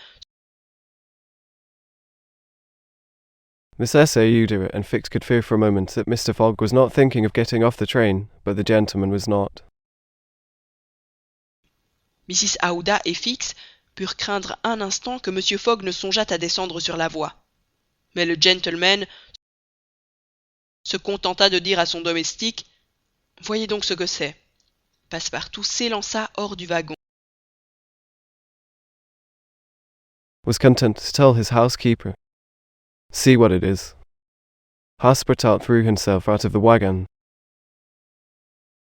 Speaker 3: Miss Aouda and Fix could fear for a moment that Mr. Fogg was not thinking of getting off the train, but the gentleman was not.
Speaker 2: Mrs. Aouda et Fix purent craindre un instant que Mr. Fogg ne songeât à descendre sur la voie. Mais le gentleman se contenta de dire à son domestique « Voyez donc ce que c'est ». Passepartout s'élança hors du wagon.
Speaker 3: Was content to tell his housekeeper, "See what it is." Passepartout threw himself out of the wagon.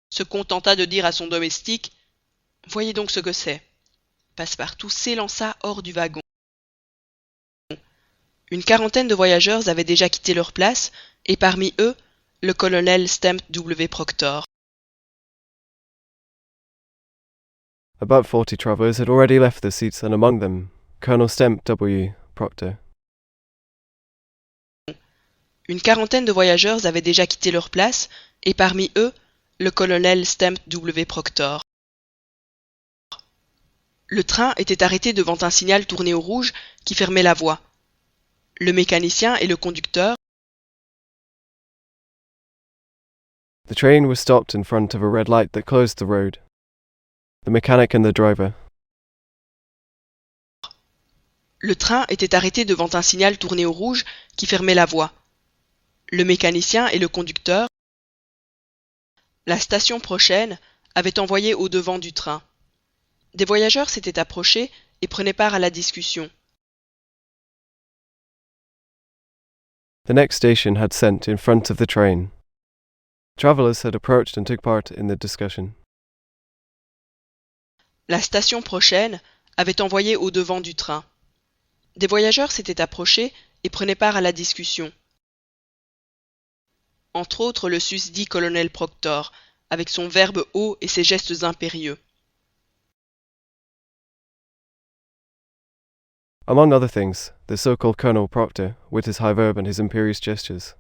Speaker 2: Se contenta de dire à son domestique « Voyez donc ce que c'est ». Passepartout s'élança hors du wagon. Une quarantaine de voyageurs avaient déjà quitté leur place, et parmi eux, le colonel Stamp W. Proctor.
Speaker 3: About 40 travellers had already left their seats, and among them, Colonel Stemp W. Proctor.
Speaker 2: Une quarantaine de voyageurs avaient déjà quitté leur place, et parmi eux, le colonel Stemp W. Proctor. Le train était arrêté devant un signal tourné au rouge qui fermait la voie. Le mécanicien et le conducteur.
Speaker 3: The train was stopped in front of a red light that closed the road. The mechanic and the driver.
Speaker 2: Le train était arrêté devant un signal tourné au rouge qui fermait la voie. Le mécanicien et le conducteur. La station prochaine avait envoyé au devant du train. Des voyageurs s'étaient approchés et prenaient part à la discussion.
Speaker 3: The next station had sent in front of the train. Travellers had approached and took part in the discussion.
Speaker 2: La station prochaine avait envoyé au devant du train. Des voyageurs s'étaient approchés et prenaient part à la discussion. Entre autres le susdit colonel Proctor, avec son verbe haut et ses gestes impérieux.
Speaker 3: Among other things, the so-called Colonel Proctor, with his high verb and his imperious gestures.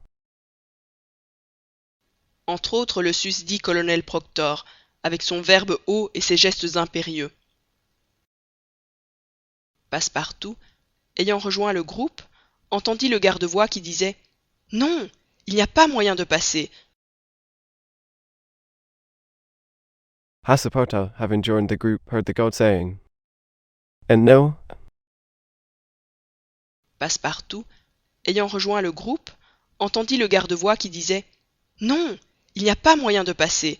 Speaker 2: Entre autres le susdit colonel Proctor, avec son verbe haut et ses gestes impérieux. Passepartout, ayant rejoint le groupe, entendit le garde-voix qui disait « Non, il n'y a pas moyen de passer. »
Speaker 3: Passepartout, having joined the group, heard the guard saying, "And no."
Speaker 2: Passepartout, ayant rejoint le groupe, entendit le garde-voix qui disait « Non, il n'y a pas moyen de passer.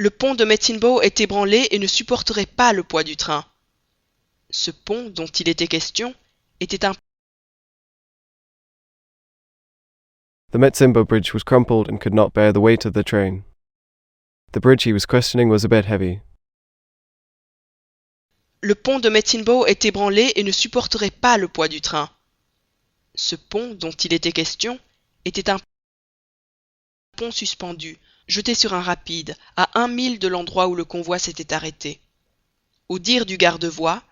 Speaker 2: Le pont de Medicine Bow est ébranlé et ne supporterait pas le poids du train. » Ce pont dont il était question était un...
Speaker 3: The Metsimbo bridge was crumpled and could not bear the weight of the train. The bridge he was questioning was a bit heavy.
Speaker 2: Le pont de Medicine Bow est ébranlé et ne supporterait pas le poids du train. Ce pont dont il était question était un pont suspendu, jeté sur un rapide, à 1 mille de l'endroit où le convoi s'était arrêté. Au dire du garde-voix,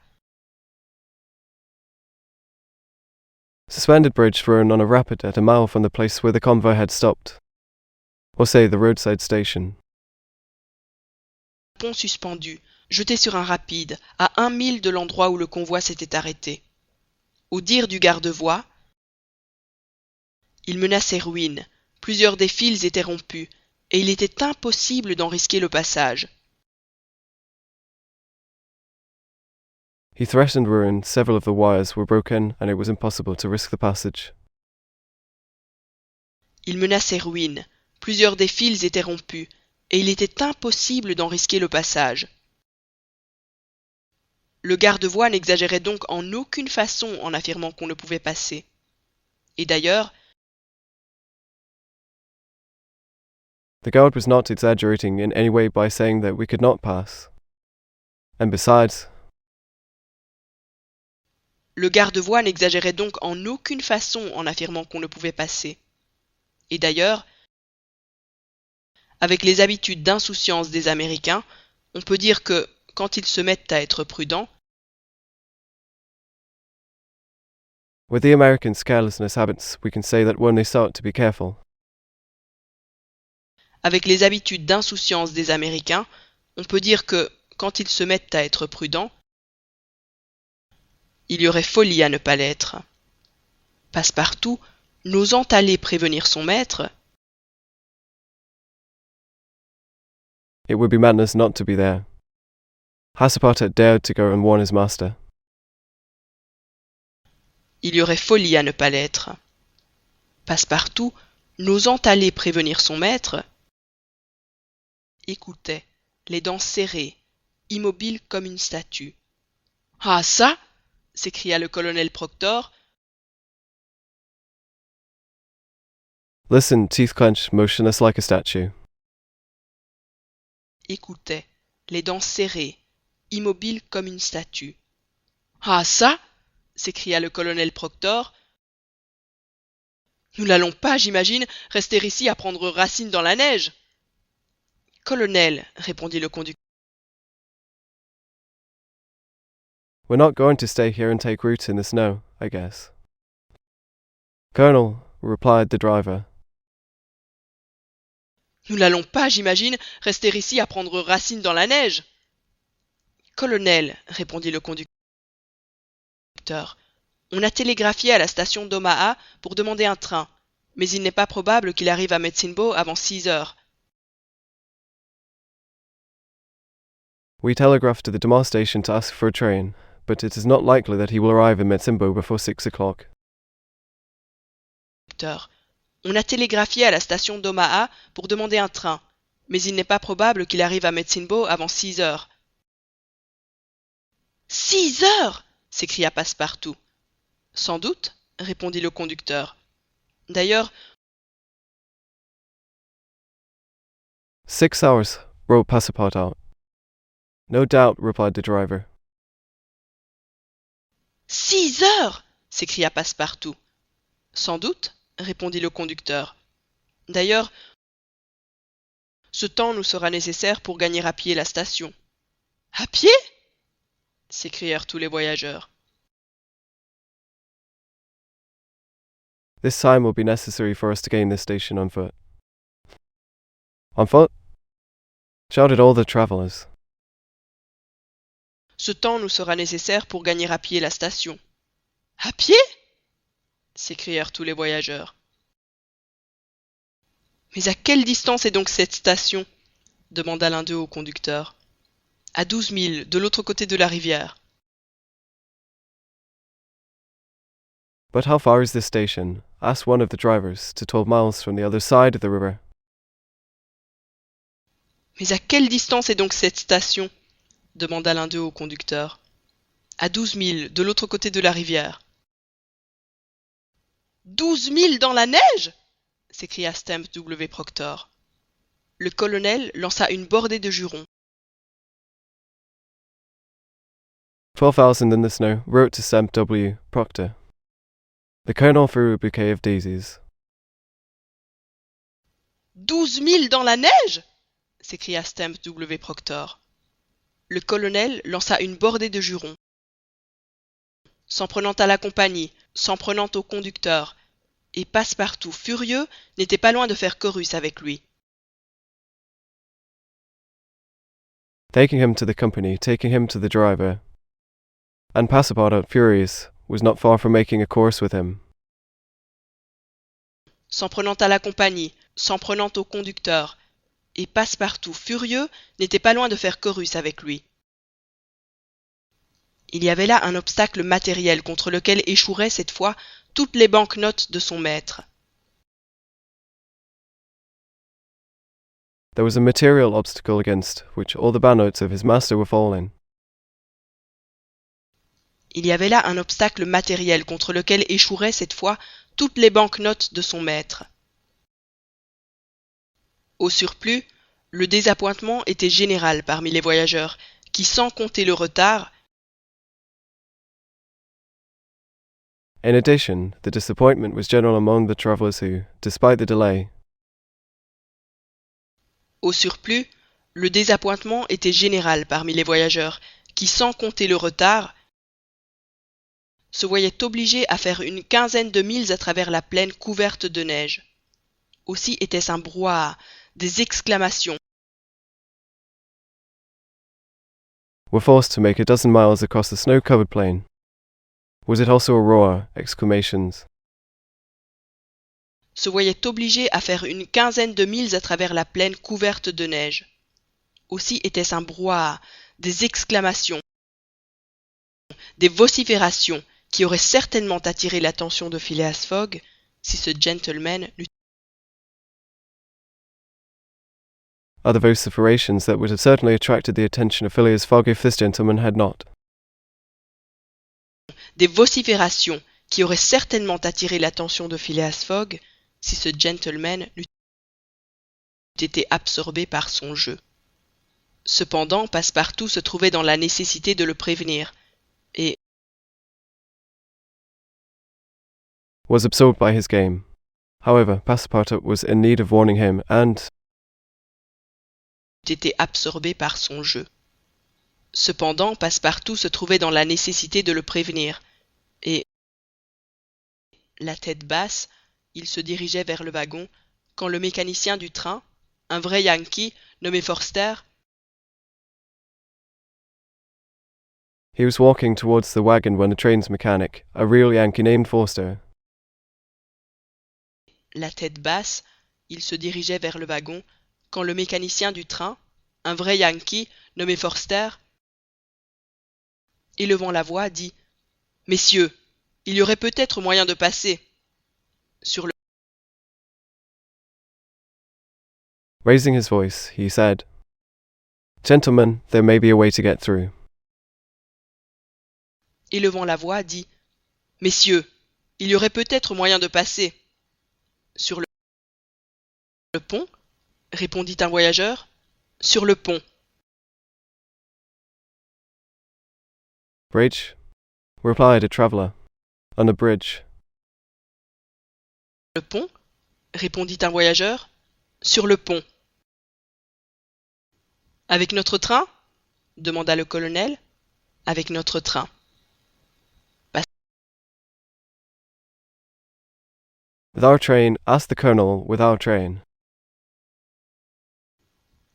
Speaker 3: Suspended bridge thrown on a rapid at a mile from the place where the convoy had stopped. Or say the roadside station.
Speaker 2: Pont suspendu, jeté sur un rapide, à 1 mille de l'endroit où le convoi s'était arrêté. Au dire du garde-voix, il menaçait ruine, plusieurs des fils étaient rompus, et il était impossible d'en risquer le passage.
Speaker 3: He threatened ruin, several of the wires were broken, and it was impossible to risk the passage.
Speaker 2: Il menaçait ruine, plusieurs des fils étaient rompus, et il était impossible d'en risquer le passage. Le garde-voix n'exagérait donc en aucune façon en affirmant qu'on ne pouvait passer. Et d'ailleurs,
Speaker 3: The guard was not exaggerating in any way by saying that we could not pass. And besides,
Speaker 2: le garde-voix n'exagérait donc en aucune façon en affirmant qu'on ne pouvait passer. Et d'ailleurs, avec les habitudes d'insouciance des Américains, on peut dire que, quand ils se mettent à être prudents,
Speaker 3: with the Americans' carelessness habits, we can say that when they start to be careful.
Speaker 2: avec les habitudes d'insouciance des Américains, on peut dire que, quand ils se mettent à être prudents, il y aurait folie à ne pas l'être. Passepartout, n'osant aller prévenir son maître,
Speaker 3: It would be madness not to be there. Passepartout dared to go and warn his master.
Speaker 2: il y aurait folie à ne pas l'être. Passepartout, n'osant aller prévenir son maître, écoutait, les dents serrées, immobile comme une statue. « Ah ça !» s'écria le colonel Proctor.
Speaker 3: Listen, teeth clenched, motionless like a statue.
Speaker 2: Écoutait, les dents serrées, immobile comme une statue. « Ah ça !» s'écria le colonel Proctor. « Nous n'allons pas, j'imagine, rester ici à prendre racine dans la neige. » « Colonel, répondit le conducteur,
Speaker 3: We're not going to stay here and take roots in the snow, I guess. Colonel, replied the driver.
Speaker 2: Nous n'allons pas, j'imagine, rester ici à prendre racine dans la neige. Colonel, répondit le conducteur, on a télégraphié à la station d'Omaha pour demander un train, mais il n'est pas probable qu'il arrive à Medicine Bow avant 6 heures.
Speaker 3: We telegraphed to the Demar station to ask for a train, but it is not likely that he will arrive in Metsimbo before 6 o'clock.
Speaker 2: On a télégraphié à la station d'Omaha pour demander un train, mais il n'est pas probable qu'il arrive à Medicine Bow avant 6 heures. 6 heures! S'écria Passepartout. Sans doute, répondit le conducteur. D'ailleurs,
Speaker 3: 6 hours, wrote Passepartout. No doubt, replied the driver.
Speaker 2: 6 heures! S'écria Passepartout. Sans doute, répondit le conducteur. D'ailleurs, ce temps nous sera nécessaire pour gagner à pied la station. À pied? S'écrièrent tous les voyageurs.
Speaker 3: This time will be necessary for us to gain this station on foot. On foot? Shouted all the travellers.
Speaker 2: Ce temps nous sera nécessaire pour gagner à pied la station. À pied? S'écrièrent tous les voyageurs. Mais à quelle distance est donc cette station? Demanda l'un d'eux au conducteur. À 12 milles, de l'autre côté de la rivière.
Speaker 3: But how far is this station? Asked one of the drivers, to 12 miles from the other side of the river.
Speaker 2: Mais à quelle distance est donc cette station? Demanda l'un d'eux au conducteur. À 12 milles, de l'autre côté de la rivière. 12 milles dans la neige? S'écria Stamp W. Proctor. Le colonel lança une bordée de jurons.
Speaker 3: 12,000 in the snow, wrote to Stamp W. Proctor. The colonel threw a bouquet of daisies.
Speaker 2: 12 milles dans la neige? S'écria Stamp W. Proctor. Le colonel lança une bordée de jurons. S'en prenant à la compagnie, s'en prenant au conducteur, et Passepartout, furieux, n'était pas loin de faire chorus avec lui.
Speaker 3: Taking him to the company, taking him to the driver, and Passepartout, furious, was not far from making a course with him.
Speaker 2: S'en prenant à la compagnie, s'en prenant au conducteur, et Passepartout, furieux, n'était pas loin de faire chorus avec lui. Il y avait là un obstacle matériel contre lequel échoueraient cette fois toutes les bank-notes de son maître.
Speaker 3: There was a material obstacle against which all the banknotes of his master were falling.
Speaker 2: Il y avait là un obstacle matériel contre lequel échoueraient cette fois toutes les bank-notes de son maître. Au surplus, le désappointement était général parmi les voyageurs, qui, sans compter le retard,
Speaker 3: In addition, the disappointment was general among the travellers who, despite the delay,
Speaker 2: au surplus, le désappointement était général parmi les voyageurs, qui, sans compter le retard, se voyaient obligés à faire une quinzaine de milles à travers la plaine couverte de neige. Aussi était-ce un brouhaha, des exclamations.
Speaker 3: were forced to make a dozen miles across the snow-covered plain. Was it also a roar? Exclamations.
Speaker 2: Se voyaient obligés à faire une quinzaine de milles à travers la plaine couverte de neige. Aussi était-ce un brouhaha, des exclamations, des vociférations qui auraient certainement attiré l'attention de Phileas Fogg si ce gentleman n'eût
Speaker 3: Other vociferations that would have certainly attracted the attention of Phileas Fogg if this gentleman had not.
Speaker 2: des vociférations qui auraient certainement attiré l'attention de Phileas Fogg si ce gentleman n'eût été absorbé par son jeu. Cependant, Passepartout se trouvait dans la nécessité de le prévenir, et
Speaker 3: Was absorbed by his game. However, Passepartout was in need of warning him, and
Speaker 2: été absorbé par son jeu. Cependant, Passepartout se trouvait dans la nécessité de le prévenir, et, la tête basse, il se dirigeait vers le wagon, quand le mécanicien du train, un vrai Yankee, nommé Forster,
Speaker 3: He was walking towards the wagon when the train's mechanic, a real Yankee named Forster,
Speaker 2: la tête basse, il se dirigeait vers le wagon, quand le mécanicien du train, un vrai Yankee, nommé Forster, élevant la voix, dit « Messieurs, il y aurait peut-être moyen de passer. » Sur
Speaker 3: Raising his voice, he said, "Gentlemen, there may be a way to get through."
Speaker 2: élevant la voix, dit « Messieurs, il y aurait peut-être moyen de passer. » Sur le pont, répondit un voyageur. Sur le pont.
Speaker 3: Bridge, replied a traveller. On a bridge.
Speaker 2: Le pont, répondit un voyageur. Sur le pont. Avec notre train? Demanda le colonel. Avec notre train.
Speaker 3: With our train, asked the colonel, with our train.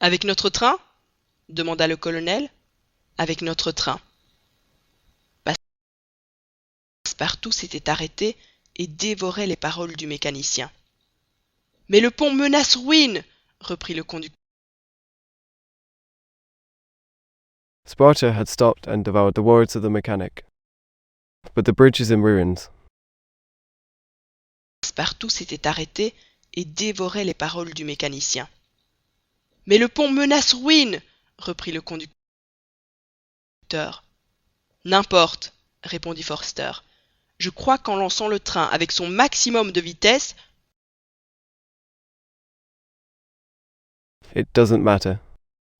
Speaker 2: Avec notre train? Demanda le colonel. Avec notre train. Passepartout s'était arrêté et dévorait les paroles du mécanicien. Mais le pont menace ruine, reprit le conducteur.
Speaker 3: Sparta had stopped and devoured the words of the mechanic. But the bridge is in ruins.
Speaker 2: Passepartout s'était arrêté et dévorait les paroles du mécanicien. Mais le pont menace ruine, reprit le conducteur. N'importe, répondit Forster. Je crois qu'en lançant le train avec son maximum de vitesse,
Speaker 3: It doesn't matter.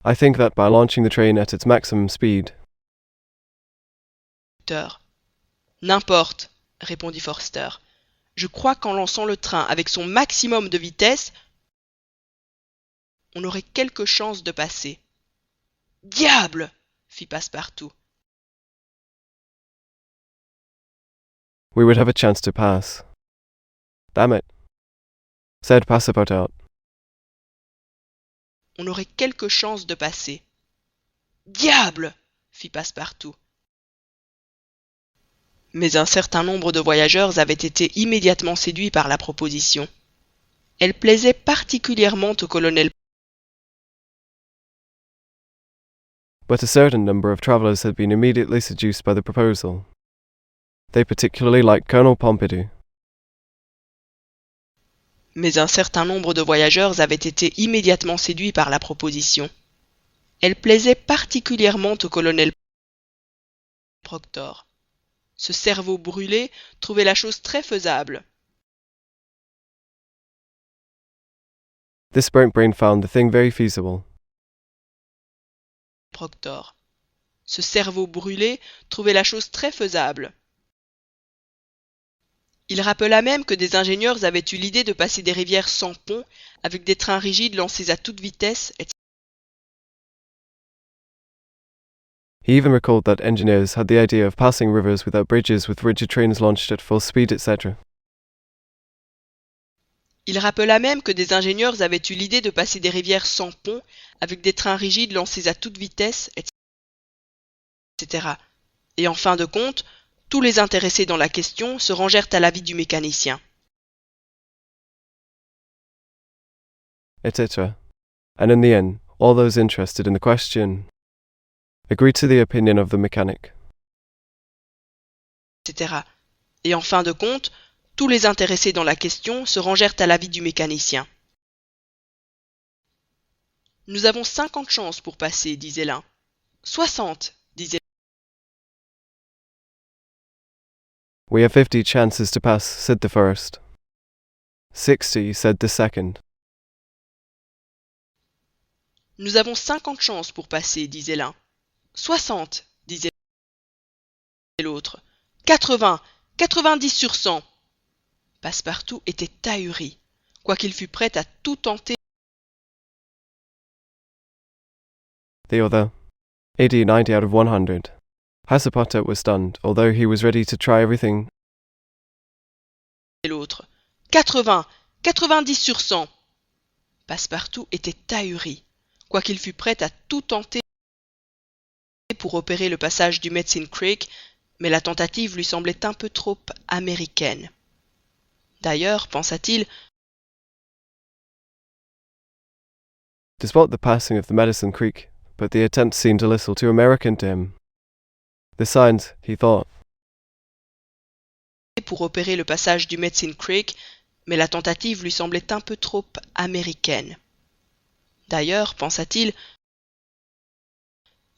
Speaker 3: I think that by launching the train at its maximum speed,
Speaker 2: N'importe, répondit Forster. Je crois qu'en lançant le train avec son maximum de vitesse, on aurait quelque chance de passer. Diable! Fit Passepartout.
Speaker 3: we would have a chance to pass. Damn it, said Passepartout.
Speaker 2: On aurait quelque chance de passer. Diable! Fit Passepartout. Mais un certain nombre de voyageurs avaient été immédiatement séduits par la proposition. Elle plaisait particulièrement au colonel.
Speaker 3: But a certain number of travellers had been immediately seduced by the proposal. They particularly liked Colonel Pompidou.
Speaker 2: Mais un certain nombre de voyageurs avaient été immédiatement séduits par la proposition. Elle plaisait particulièrement au colonel Proctor. Ce cerveau brûlé trouvait la chose très faisable.
Speaker 3: This burnt brain found the thing very feasible.
Speaker 2: Proctor. Ce cerveau brûlé trouvait la chose très faisable. Il rappela même que des ingénieurs avaient eu l'idée de passer des rivières sans pont, avec des trains rigides lancés à toute vitesse, etc.
Speaker 3: He even recalled that engineers had the idea of passing rivers without bridges with rigid trains launched at full speed, etc.
Speaker 2: Il rappela même que des ingénieurs avaient eu l'idée de passer des rivières sans pont, avec des trains rigides lancés à toute vitesse, etc. Et en fin de compte, tous les intéressés dans la question se rangèrent à l'avis du mécanicien.
Speaker 3: Etc. And in the end, all those interested in the question agreed to the opinion of the mechanic.
Speaker 2: Etc. Et en fin de compte, tous les intéressés dans la question se rangèrent à l'avis du mécanicien. Nous avons 50 chances pour passer, disait l'un. 60, disait
Speaker 3: We have 50 chances to pass, said the first. 60, said the second.
Speaker 2: Nous avons 50 chances pour passer, disait l'un. 60, disait l'autre. 80, 90 sur 100. Passepartout était ahuri, quoiqu'il fût prêt à tout tenter.
Speaker 3: The other, 80, 90 out of 100. Passepartout was stunned, although he was ready to try everything.
Speaker 2: Et l'autre. 80, 90 sur 100. Passepartout était ahuri, quoiqu'il fût prêt à tout tenter pour opérer le passage du Medicine Creek, mais la tentative lui semblait un peu trop américaine. D'ailleurs, pensa-t-il,
Speaker 3: To spot the passing of the Medicine Creek, but the attempt seemed a little too American to him. The signs, he thought,
Speaker 2: pour opérer le passage du Medicine Creek, mais la tentative lui semblait un peu trop américaine. D'ailleurs, pensa-t-il,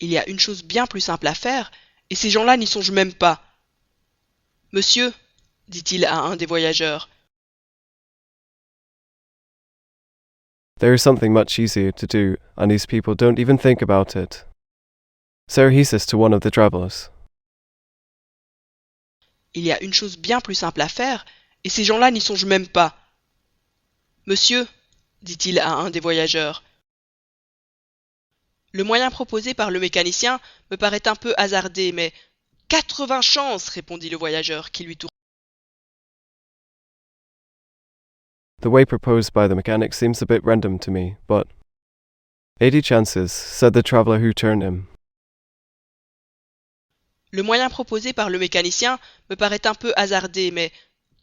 Speaker 2: il y a une chose bien plus simple à faire, et ces gens-là n'y songent même pas. Monsieur, dit-il à un des voyageurs,
Speaker 3: there is something much easier to do, and these people don't even think about it. Sir, he says to one of the travellers.
Speaker 2: il y a une chose bien plus simple à faire, et ces gens-là n'y songent même pas. Monsieur, dit-il à un des voyageurs, le moyen proposé par le mécanicien me paraît un peu hasardé, mais 80 chances, répondit le voyageur, qui lui
Speaker 3: The way proposed by the mechanic seems a bit random to me, but 80 chances, said the traveller who turned him.
Speaker 2: Le moyen proposé par le mécanicien me paraît un peu hasardé, mais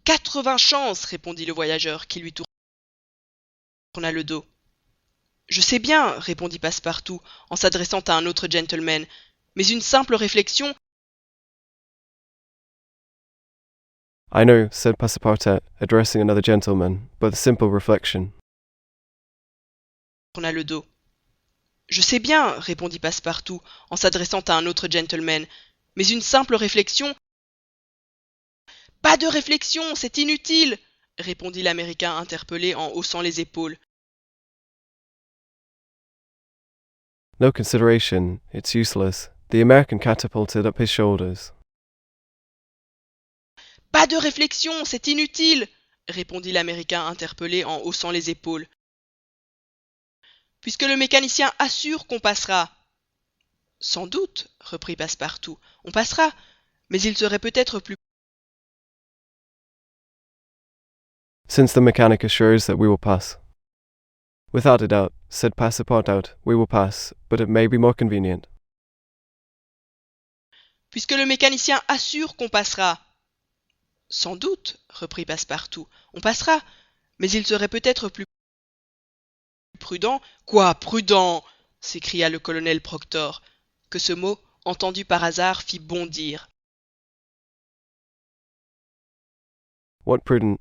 Speaker 2: 80 chances, répondit le voyageur, qui lui tourna le dos. Je sais bien, répondit Passepartout, en s'adressant à un autre gentleman, mais une simple réflexion...
Speaker 3: I know, said Passepartout, addressing another gentleman, but a simple reflection.
Speaker 2: Tourna le dos. Je sais bien, répondit Passepartout, en s'adressant à un autre gentleman, mais une simple réflexion... Pas de réflexion, c'est inutile, répondit l'Américain interpellé en haussant les épaules.
Speaker 3: No consideration, it's useless. The American catapulted up his shoulders.
Speaker 2: Pas de réflexion, c'est inutile, répondit l'Américain interpellé en haussant les épaules. Puisque le mécanicien assure qu'on passera. Sans doute, reprit Passepartout, on passera, mais il serait peut-être plus...
Speaker 3: Since the mechanic assures that we will pass. Without a doubt, said Passepartout, we will pass, but it may be more convenient.
Speaker 2: Puisque le mécanicien assure qu'on passera. Sans doute, reprit Passepartout, on passera, mais il serait peut-être plus prudent... Quoi, prudent, s'écria le colonel Proctor, que ce mot, entendu par hasard, fit bondir.
Speaker 3: What prudent,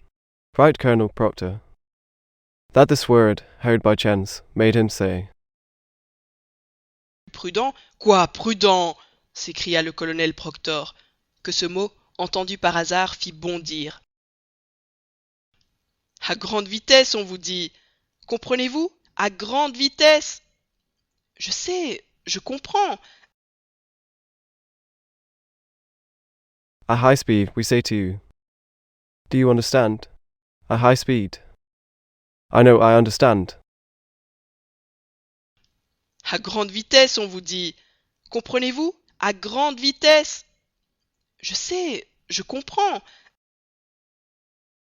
Speaker 3: cried Colonel Proctor. That this word, heard by chance, made him say.
Speaker 2: Prudent? Quoi, prudent, s'écria le colonel Proctor, que ce mot, entendu par hasard, fit bondir. À grande vitesse, on vous dit. Comprenez-vous? À grande vitesse. Je sais, je comprends.
Speaker 3: At high speed, we say to you. Do you understand? At high speed. I know, I understand.
Speaker 2: À grande vitesse, on vous dit. Comprenez-vous? À grande vitesse. Je sais, je comprends,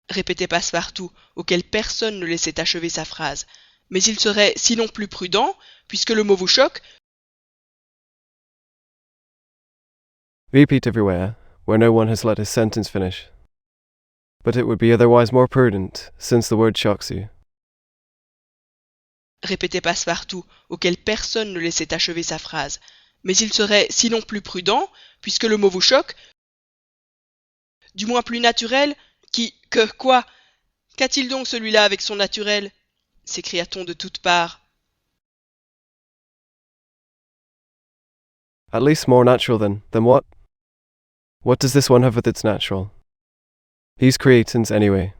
Speaker 2: répétait Passepartout, auquel personne ne laissait achever sa phrase. Mais il serait sinon plus prudent, puisque le mot vous choque.
Speaker 3: Repeat everywhere, where no one has let his sentence finish. But it would be otherwise more prudent, since the word shocks you.
Speaker 2: Répétait Passepartout, auquel personne ne laissait achever sa phrase. Mais il serait sinon plus prudent, puisque le mot vous choque, du moins plus naturel, quoi? Qu'a-t-il donc celui-là avec son naturel? S'écria-t-on de toutes parts.
Speaker 3: At least more natural than what? What does this one have with its natural? He's Creatans anyway.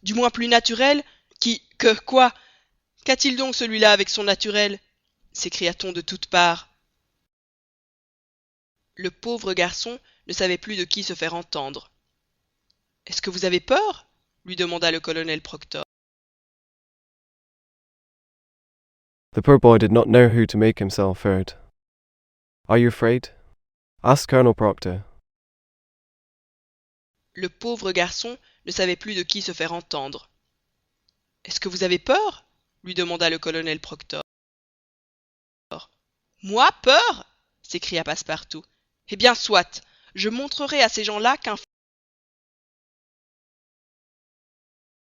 Speaker 2: Du moins plus naturel, quoi? Qu'a-t-il donc celui-là avec son naturel? S'écria-t-on de toutes parts. Le pauvre garçon ne savait plus de qui se faire entendre. Est-ce que vous avez peur? Lui demanda le colonel Proctor.
Speaker 3: The poor boy did not know who to make himself heard. Are you afraid? Asked Colonel Proctor.
Speaker 2: Le pauvre garçon ne savait plus de qui se faire entendre. « Est-ce que vous avez peur ?» lui demanda le colonel Proctor. « Moi, peur ?» s'écria Passepartout. « Eh bien, soit, je montrerai à ces gens-là qu'un... »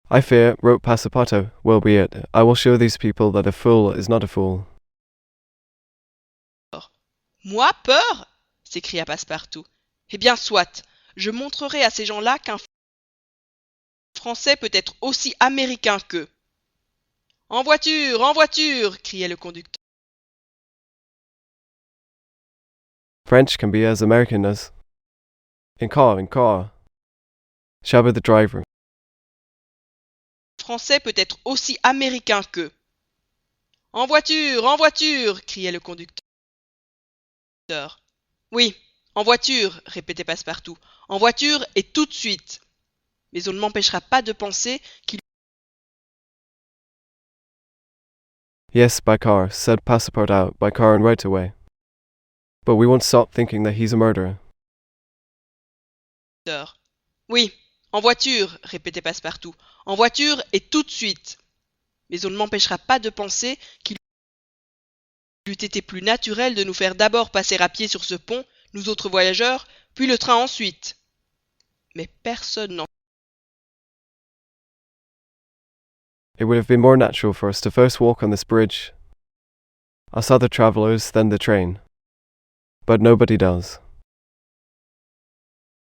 Speaker 3: I fear, wrote Passepartout, will be it. I will show these people that a fool is not a fool.
Speaker 2: Moi, peur ?» s'écria Passepartout. « Eh bien, soit, je montrerai à ces gens-là qu'un Français peut être aussi américain qu'eux. »« En voiture, en voiture !» criait le conducteur.
Speaker 3: French can be as American as... In car, shouted the driver.
Speaker 2: Français peut être aussi américain qu'eux. « En voiture !» criait le conducteur. « Oui, en voiture !» répétait Passepartout. « En voiture et tout de suite !» Mais on ne m'empêchera pas de penser qu'il...
Speaker 3: Yes, by car, said Passepartout, by car and right away. But we won't stop thinking that he's a murderer.
Speaker 2: Oui, en voiture, répétait Passepartout. En voiture et tout de suite. Mais on ne m'empêchera pas de penser qu'il eût été plus naturel de nous faire d'abord passer à pied sur ce pont, nous autres voyageurs, puis le train ensuite. Mais personne n'en...
Speaker 3: It would have been more natural for us to first walk on this bridge, us other travellers, then the train. But nobody does.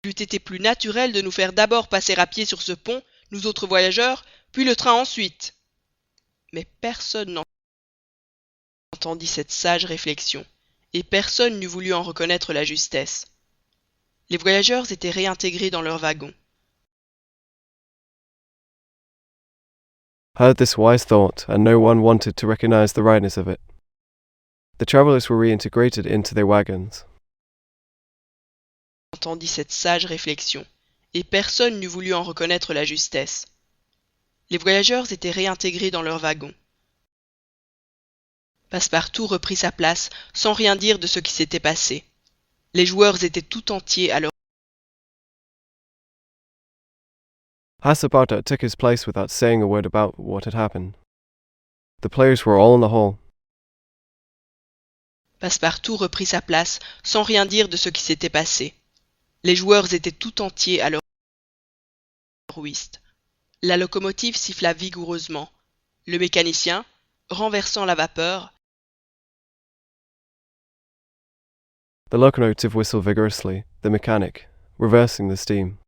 Speaker 2: Il eût été plus naturel de nous faire d'abord passer à pied sur ce pont, nous autres voyageurs, puis le train ensuite. Mais personne n'entendit cette sage réflexion, et personne n'eût voulu en reconnaître la justesse. Les voyageurs étaient réintégrés dans leur wagon.
Speaker 3: Heard this wise thought, and no one wanted to recognize the rightness of it. The travellers were reintegrated into their wagons.
Speaker 2: Entendit cette sage réflexion, et personne n'eût voulu en reconnaître la justesse. Les voyageurs étaient réintégrés dans leur wagon. Passepartout reprit sa place sans rien dire de ce qui s'était passé. Les joueurs étaient tout entiers à leur...
Speaker 3: Passepartout took his place without saying a word about what had happened. The players were all in the hall.
Speaker 2: Passepartout reprit sa place sans rien dire de ce qui s'était passé. Les joueurs étaient tout entiers à leur whist. La locomotive siffla vigoureusement. Le mécanicien, renversant la vapeur,
Speaker 3: The locomotive whistled vigorously, the mechanic, reversing the steam.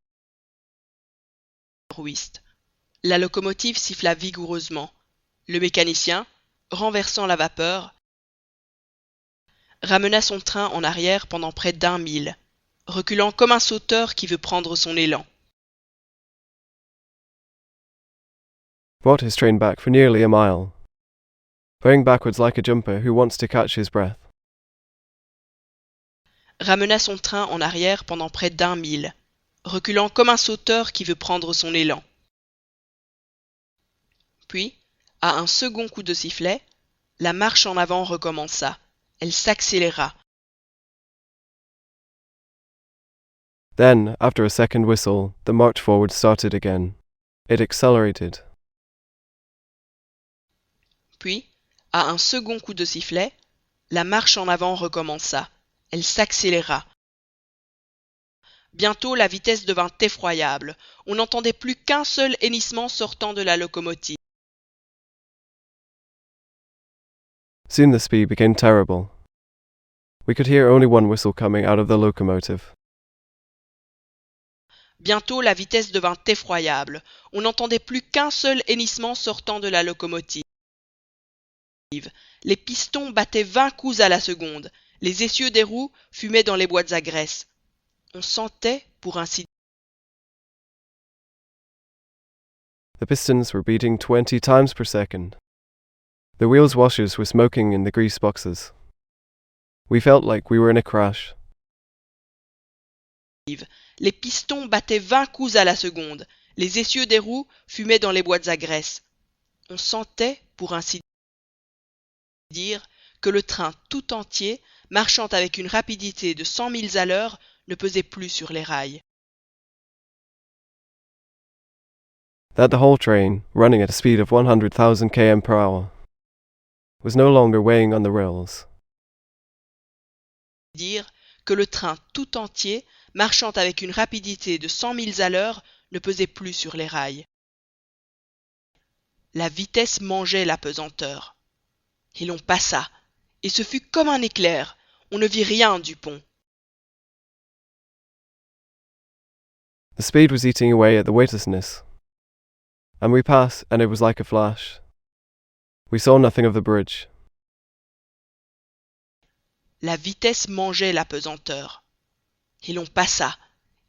Speaker 2: whist. La locomotive siffla vigoureusement. Le mécanicien, renversant la vapeur, ramena son train en arrière pendant près d'1 mille, reculant comme un sauteur qui veut prendre son élan.
Speaker 3: Brought his train back for nearly a mile, going backwards like a jumper who wants to catch his breath.
Speaker 2: Ramena son train en arrière pendant près d'1 mille, reculant comme un sauteur qui veut prendre son élan. Puis, à un second coup de sifflet, la marche en avant recommença. Elle s'accéléra.
Speaker 3: Then, after a second whistle, the march forward started again. It accelerated.
Speaker 2: Puis, à un second coup de sifflet, la marche en avant recommença. Elle s'accéléra. Bientôt la vitesse devint effroyable. On n'entendait plus qu'un seul hennissement sortant de la locomotive.
Speaker 3: Soon the speed became terrible. We could hear only one whistle coming out of the locomotive.
Speaker 2: Bientôt la vitesse devint effroyable. On n'entendait plus qu'un seul hennissement sortant de la locomotive. Les pistons battaient 20 coups à la seconde. Les essieux des roues fumaient dans les boîtes à graisse. On sentait, pour ainsi
Speaker 3: The pistons were beating 20 times per second. The wheels washers were smoking in the grease boxes. We felt like we were in a crash.
Speaker 2: Les pistons battaient 20 coups à la seconde. Les essieux des roues fumaient dans les boîtes à graisse. On sentait, pour ainsi dire que le train tout entier, marchant avec une rapidité de 100 milles à l'heure, ne pesait plus sur les rails.
Speaker 3: That the whole train, running at a speed of 100,000 km per hour, was no longer weighing on the rails.
Speaker 2: Dire que le train tout entier, marchant avec une rapidité de 100 milles à l'heure, ne pesait plus sur les rails. La vitesse mangeait la pesanteur. Et l'on passa, et ce fut comme un éclair, on ne vit rien du pont.
Speaker 3: The speed was eating away at the weightlessness, and we passed, and it was like a flash. We saw nothing of the bridge.
Speaker 2: La vitesse mangeait la pesanteur. Et l'on passa,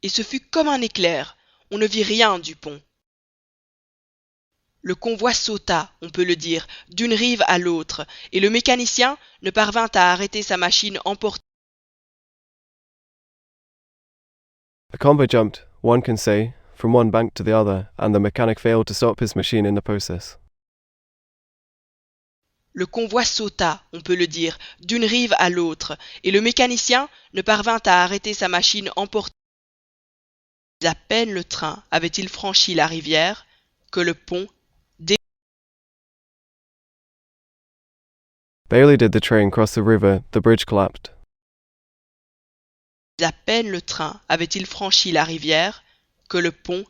Speaker 2: et ce fut comme un éclair, on ne vit rien du pont. Le convoi sauta, on peut le dire, d'une rive à l'autre, et le mécanicien ne parvint à arrêter sa machine emportée.
Speaker 3: A convoy jumped, one can say, from one bank to the other, and the mechanic failed to stop his machine in the process.
Speaker 2: Le convoi sauta, on peut le dire, d'une rive à l'autre, et le mécanicien ne parvint à arrêter sa machine emportée. À peine le train avait-il franchi la rivière que le pont,
Speaker 3: Barely did the train cross the river, the bridge collapsed.
Speaker 2: à peine le train avait-il franchi la rivière que le pont